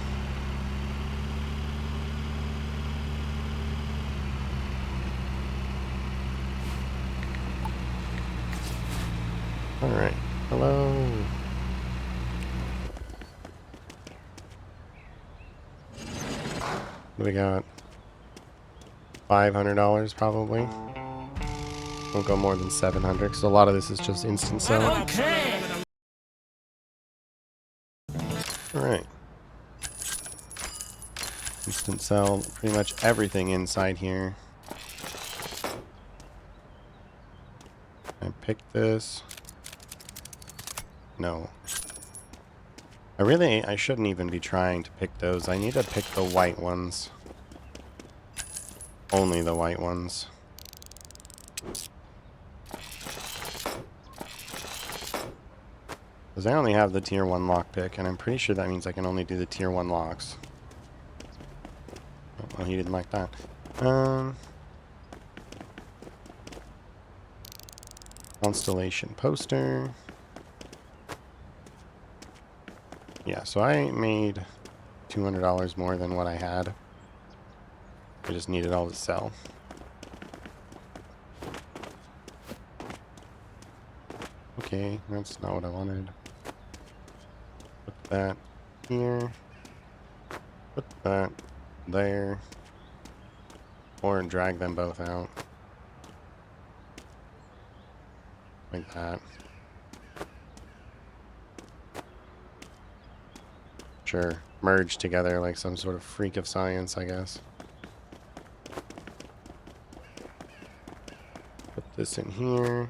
Alright. Hello. What do we got? $500 probably. Won't go more than 700 because a lot of this is just instant sell. Okay. Alright. Instant sell pretty much everything inside here. I picked this. No. I shouldn't even be trying to pick those. I need to pick the white ones. Only the white ones. Because I only have the tier 1 lockpick, and I'm pretty sure that means I can only do the tier 1 locks. Oh, well, he didn't like that. Constellation poster. Yeah, so I made $200 more than what I had. I just needed all to sell. Okay, that's not what I wanted. Put that here. Put that there. Or drag them both out. Like that. Sure. Merge together like some sort of freak of science, I guess. Put this in here.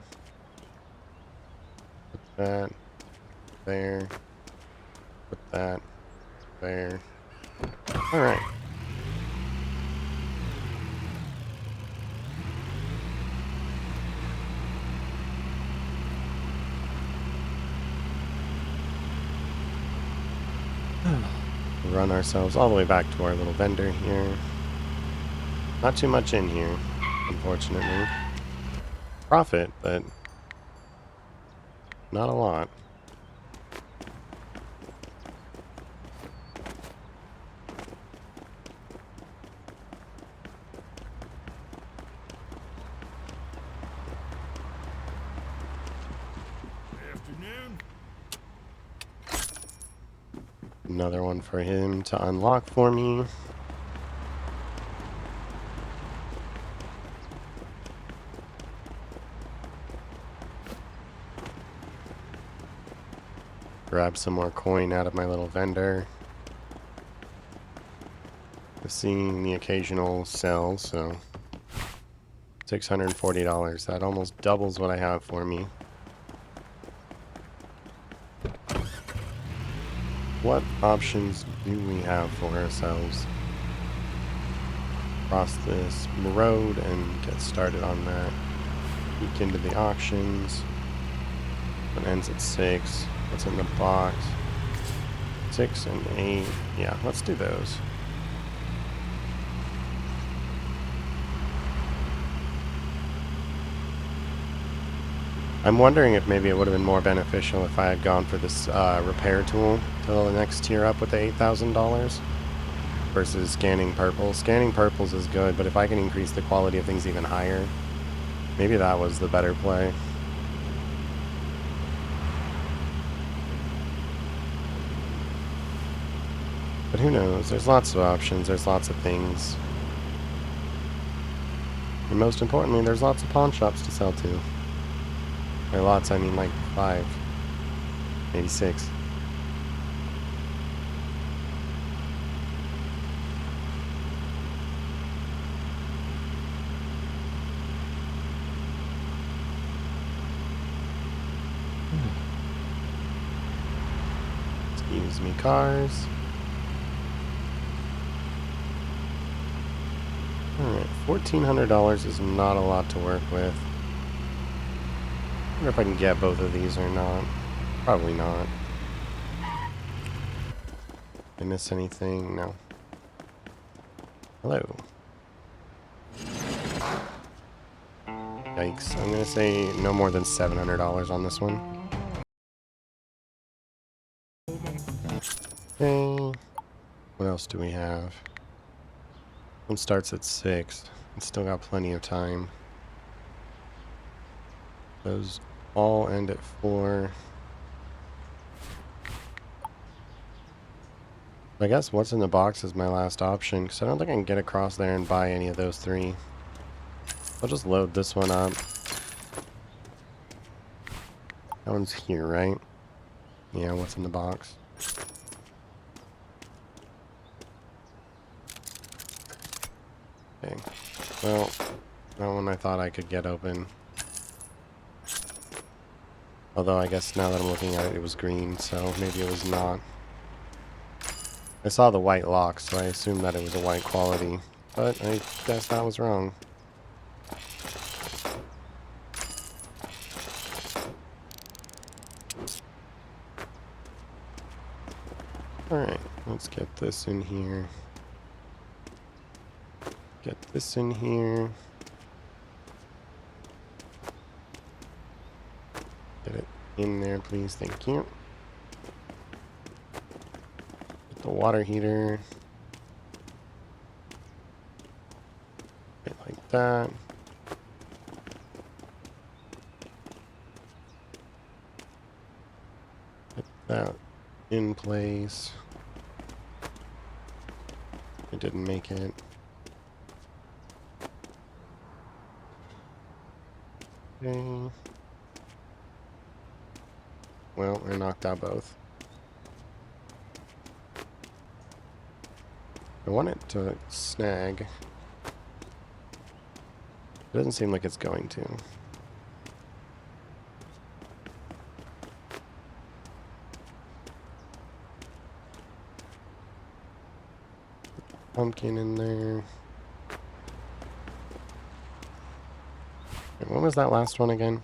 Put that there. Put that there. Alright. Run ourselves all the way back to our little vendor here. Not too much in here, unfortunately. Profit, but not a lot. Afternoon. another one for him to unlock for me. Grab some more coin out of my little vendor. I've seen the occasional sell, so $640. That almost doubles what I have for me. What options do we have for ourselves? Cross this road and get started on that. Peek into the auctions. It ends at 6. What's in the box? 6 and 8. Yeah, let's do those. I'm wondering if maybe it would have been more beneficial if I had gone for this repair tool till the next tier up with the $8,000 versus scanning purples. Scanning purples is good, but if I can increase the quality of things even higher, maybe that was the better play. But who knows? There's lots of options. There's lots of things. And most importantly, there's lots of pawn shops to sell to. By lots, I mean like 5. Maybe 6. Excuse me, cars. Alright, $1,400 is not a lot to work with. I wonder if I can get both of these or not. Probably not. Did I miss anything? No. Hello. Yikes. I'm gonna say no more than $700 on this one. Okay. What else do we have? One starts at 6. It's still got plenty of time. Those all end at 4. I guess what's in the box is my last option, because I don't think I can get across there and buy any of those 3. I'll just load this one up. That one's here, right? Yeah, what's in the box? Okay. Well, that one I thought I could get open. Although I guess now that I'm looking at it, it was green, so maybe it was not. I saw the white lock, so I assumed that it was a white quality. But I guess that was wrong. Alright, let's get this in here. Get this in here. Get it in there, please. Thank you. Get the water heater. Get like that. Get that in place. It didn't make it. Okay. Well, I knocked out both. I want it to snag. It doesn't seem like it's going to. Pumpkin in there. And when was that last one again?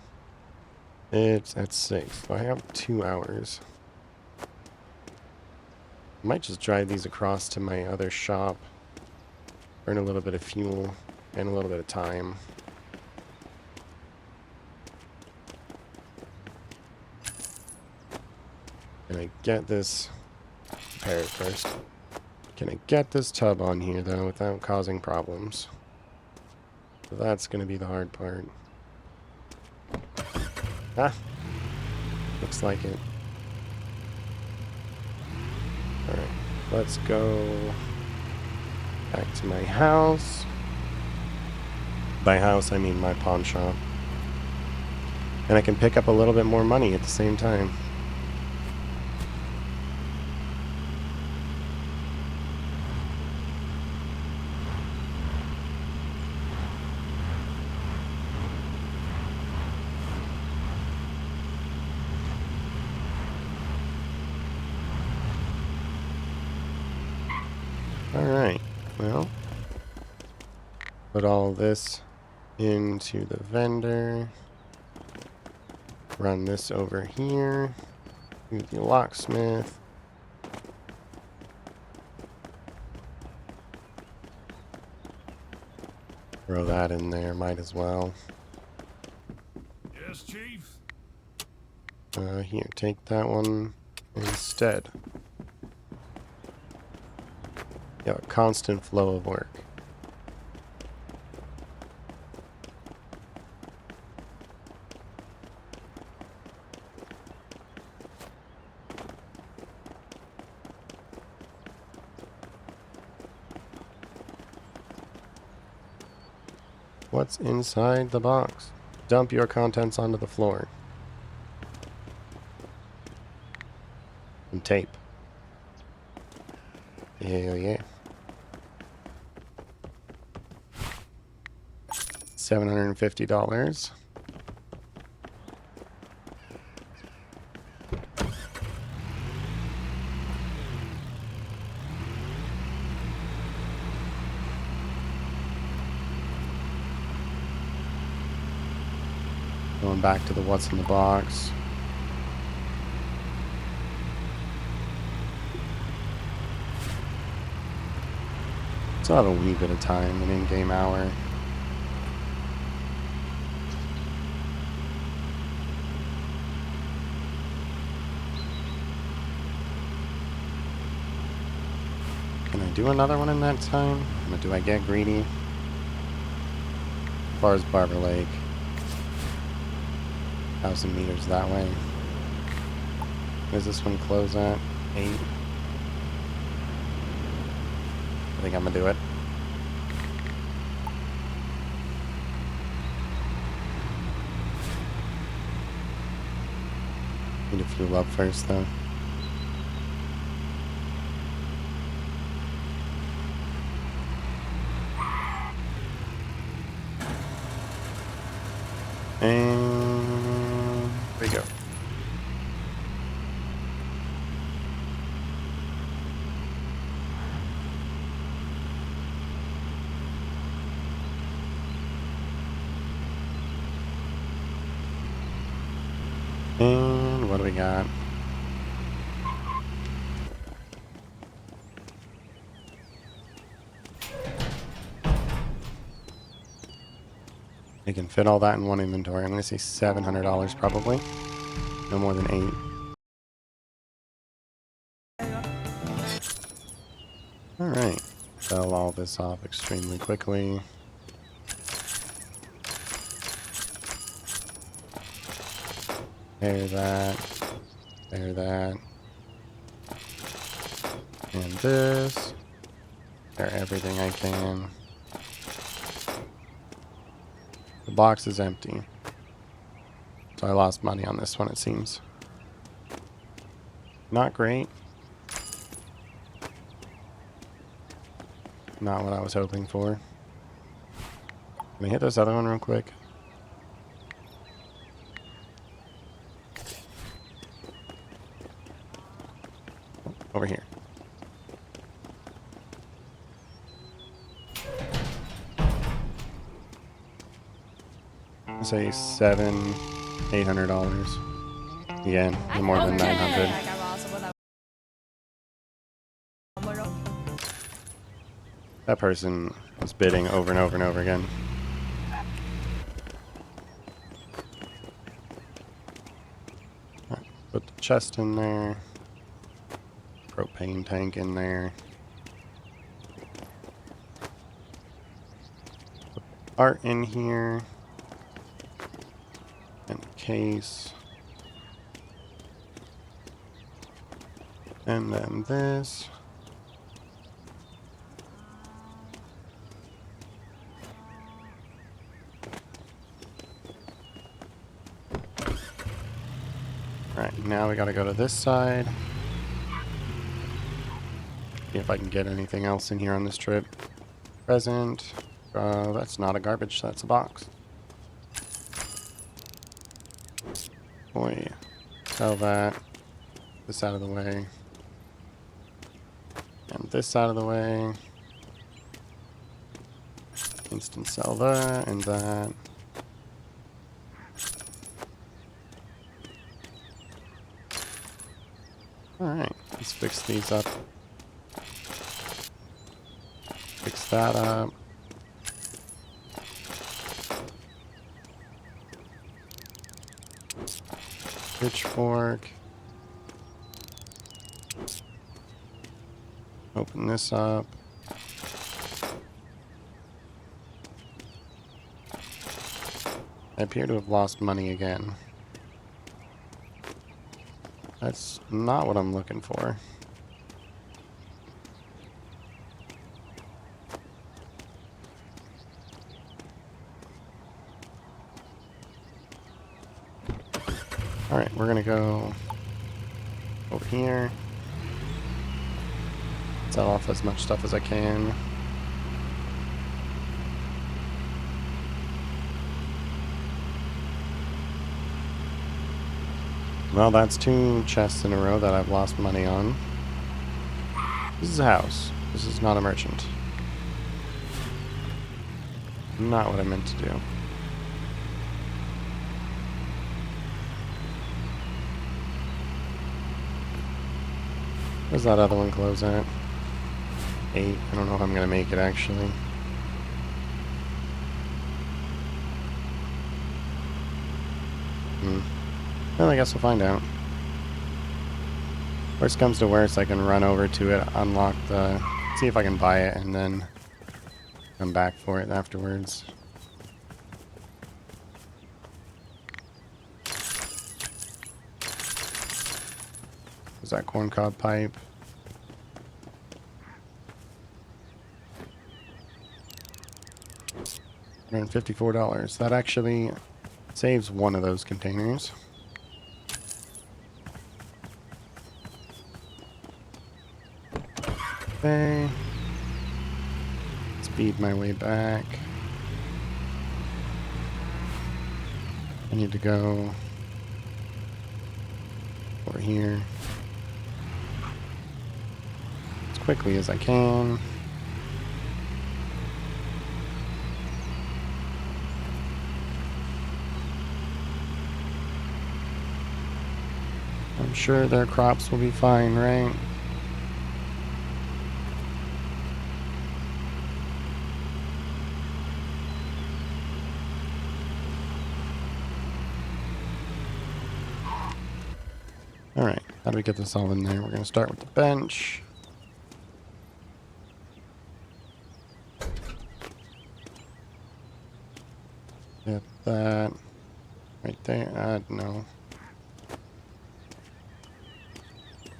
It's at 6. So I have 2 hours. I might just drive these across to my other shop. Burn a little bit of fuel and a little bit of time. Can I get this? Repair it first. Can I get this tub on here though without causing problems? So that's gonna be the hard part. Ah! Looks like it. Alright, let's go back to my house. By house, I mean my pawn shop. And I can pick up a little bit more money at the same time. Alright, well, put all this into the vendor. Run this over here to the locksmith. Throw that in there, might as well. Yes, Chief? Here, take that one instead. Yeah, a constant flow of work. What's inside the box? Dump your contents onto the floor. And tape. Yeah, yeah. $750. Going back to the what's in the box. Still have a wee bit of time, an in-game hour. Can I do another one in that time? Or do I get greedy? As far as Barber Lake. 1,000 meters that way. Does this one close at 8? I think I'm gonna do it. Need to fuel up first though. And there we go. And what do we got? You can fit all that in one inventory. I'm going to say $700 probably. No more than 8. Alright. Sell all this off extremely quickly. Repair that. Repair that. And this. Repair everything I can. The box is empty. So I lost money on this one, it seems. Not great. Not what I was hoping for. Can I hit this other one real quick? Over here. Say $800. Again, no more than 900. That person was bidding over and over and over again. Right, put the chest in there. Propane tank in there. Put art in here. And the case. And then this. Alright, now we gotta go to this side. See if I can get anything else in here on this trip. Present. That's not a garbage, that's a box. Boy. Sell that. This out of the way. And this out of the way. Instant sell that and that. Alright, let's fix these up. Fix that up. Pitchfork. Open this up. I appear to have lost money again. That's not what I'm looking for. Alright, we're gonna go over here. Sell off as much stuff as I can. Well, that's 2 chests in a row that I've lost money on. This is a house. This is not a merchant. Not what I meant to do. Where's that other one close at? 8. I don't know if I'm gonna make it actually. Well, I guess we'll find out. Worst comes to worst, I can run over to it, unlock the... see if I can buy it, and then come back for it afterwards. Is that corncob pipe? $154. That actually saves one of those containers. Okay. Speed my way back. I need to go over here as quickly as I can. I'm sure their crops will be fine, right? Alright, how do we get this all in there? We're going to start with the bench. Get that right there. No.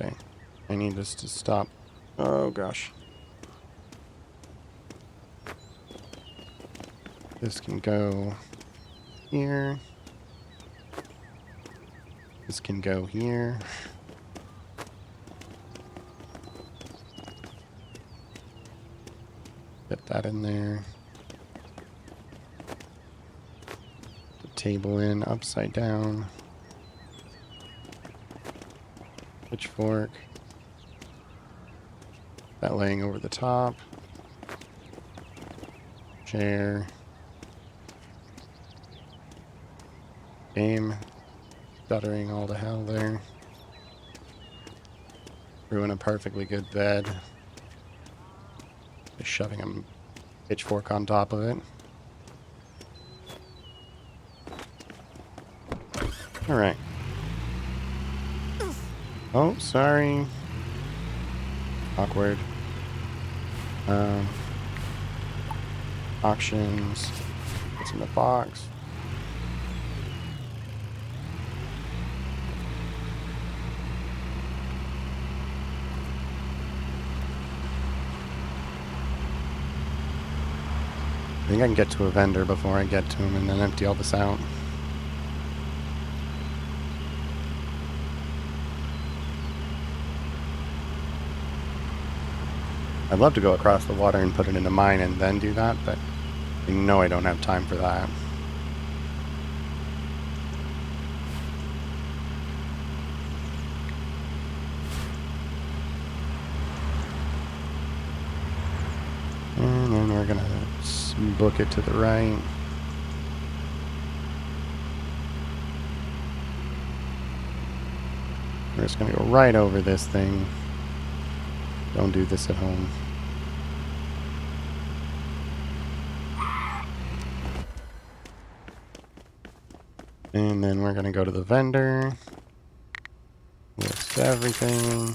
Okay, I need this to stop. Oh gosh. This can go here. This can go here. Get that in there. The table in upside down. Pitchfork. That laying over the top. Chair. Game. Stuttering all to hell there. Ruin a perfectly good bed. Just shoving a pitchfork on top of it. Alright. Oh, sorry. Awkward. Auctions. What's in the box? think I can get to a vendor before I get to him and then empty all this out. I'd love to go across the water and put it in a mine and then do that, but I know I don't have time for that. And then we're gonna book it to the right. We're just gonna go right over this thing. Don't do this at home. And then we're gonna go to the vendor. List everything.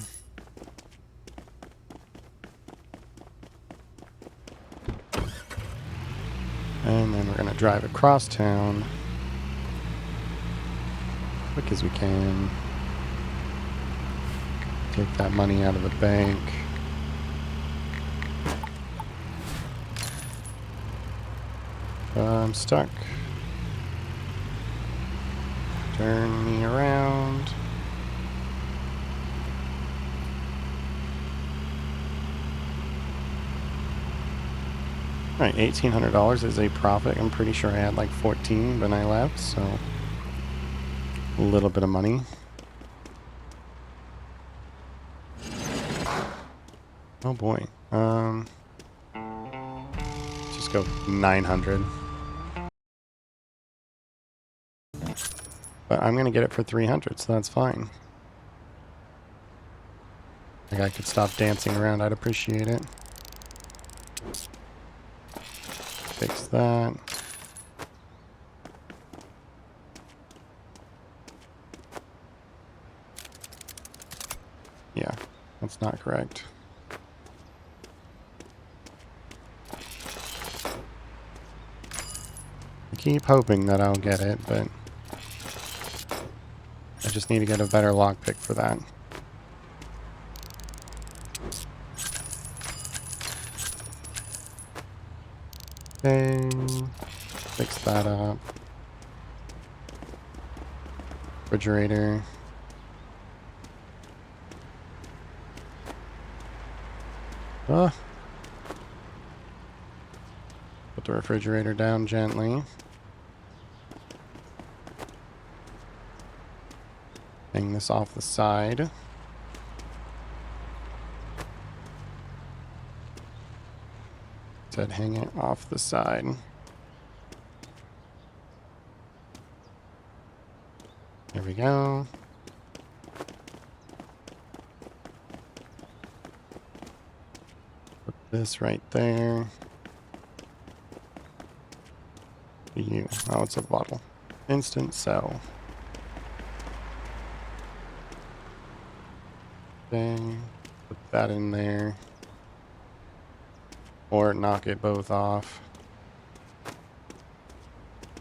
And then we're gonna drive across town. Quick as we can. Take that money out of the bank. I'm stuck. Turn me around. Alright, $1,800 is a profit. I'm pretty sure I had like 14 when I left, so a little bit of money. Oh boy. Just go 900. But I'm gonna get it for 300, so that's fine. Like I could stop dancing around, I'd appreciate it. Fix that. Yeah, that's not correct. I keep hoping that I'll get it, but I just need to get a better lockpick for that. Okay, fix that up. Refrigerator. Put the refrigerator down gently. Hang this off the side. Said hang it off the side. There we go. Put this right there. Oh, it's a bottle. Instant sell. Okay, put that in there. Or knock it both off.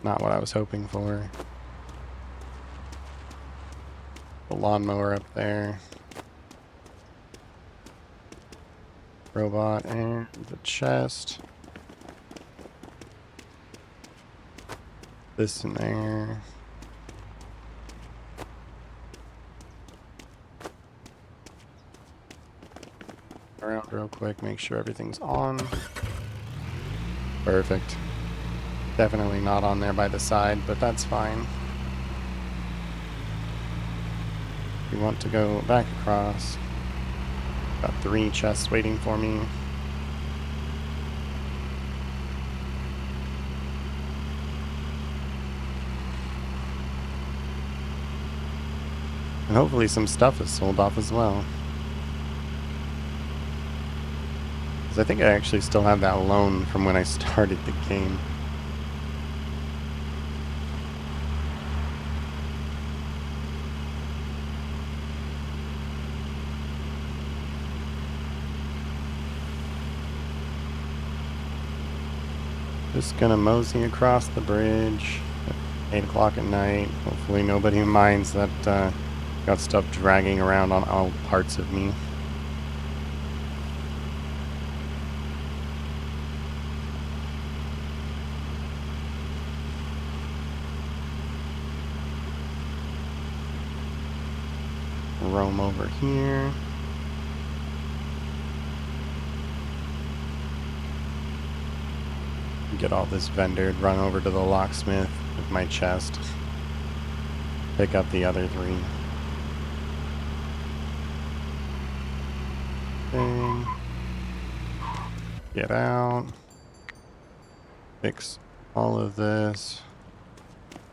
Not what I was hoping for. The lawnmower up there. Robot and the chest. This in there. Around real quick, make sure everything's on. Perfect. Definitely not on there by the side, but that's fine. We want to go back across. Got 3 chests waiting for me. And hopefully some stuff is sold off as well. Because I think I actually still have that loan from when I started the game. Just gonna mosey across the bridge at 8 o'clock at night. Hopefully nobody minds that got stuff dragging around on all parts of me. roam over here. Get all this vendored, run over to the locksmith with my chest. Pick up the other 3. Thing. Get out. Fix all of this.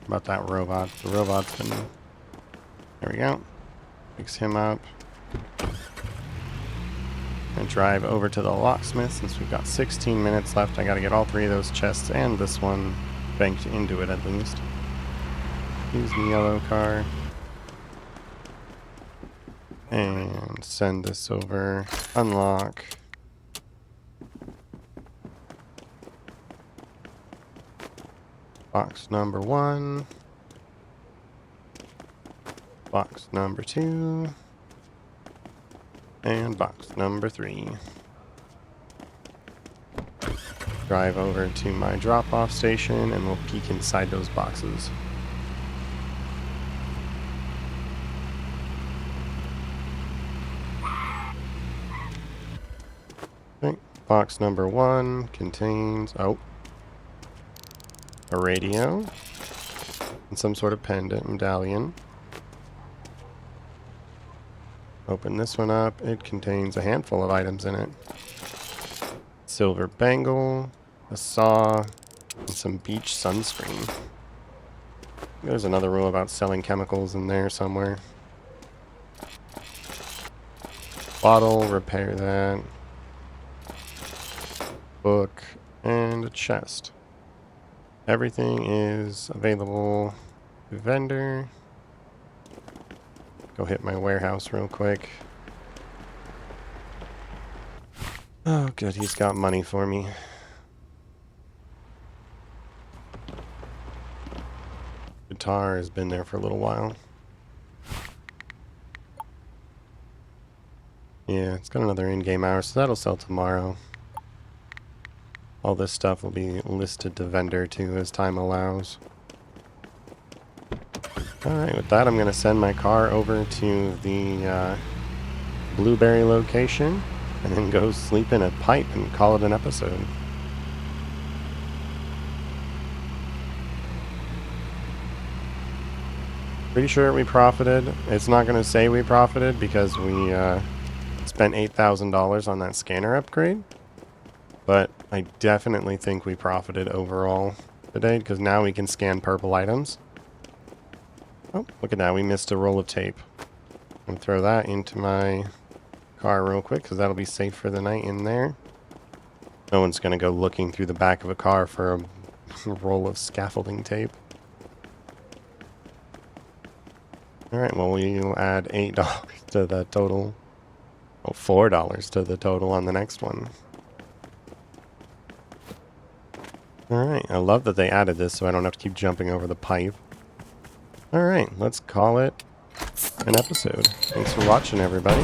About that robot. The robot's been... There we go. Fix him up. And drive over to the locksmith since we've got 16 minutes left. I gotta get all 3 of those chests and this one banked into it at least. Use the yellow car. And send this over. Unlock. Box number 1. Box number 2. And box number 3. Drive over to my drop-off station and we'll peek inside those boxes. Okay, box number 1 contains, a radio and some sort of pendant medallion. Open this one up. It contains a handful of items in it. Silver bangle, a saw, and some beach sunscreen. There's another rule about selling chemicals in there somewhere. Bottle, repair that. Book, and a chest. Everything is available to vendor. Go hit my warehouse real quick. Oh, good. He's got money for me. Guitar has been there for a little while. Yeah, it's got another in-game hour, so that'll sell tomorrow. All this stuff will be listed to vendor too as time allows. Alright, with that I'm going to send my car over to the Blueberry location and then go sleep in a pipe and call it an episode. Pretty sure we profited. It's not going to say we profited because we spent $8,000 on that scanner upgrade. But I definitely think we profited overall today because now we can scan purple items. Oh, look at that. We missed a roll of tape. I'm going to throw that into my car real quick because that'll be safe for the night in there. No one's going to go looking through the back of a car for a roll of scaffolding tape. Alright, well, we'll add $8 to the total. Oh, $4 to the total on the next one. Alright, I love that they added this so I don't have to keep jumping over the pipe. Alright, let's call it an episode. Thanks for watching, everybody.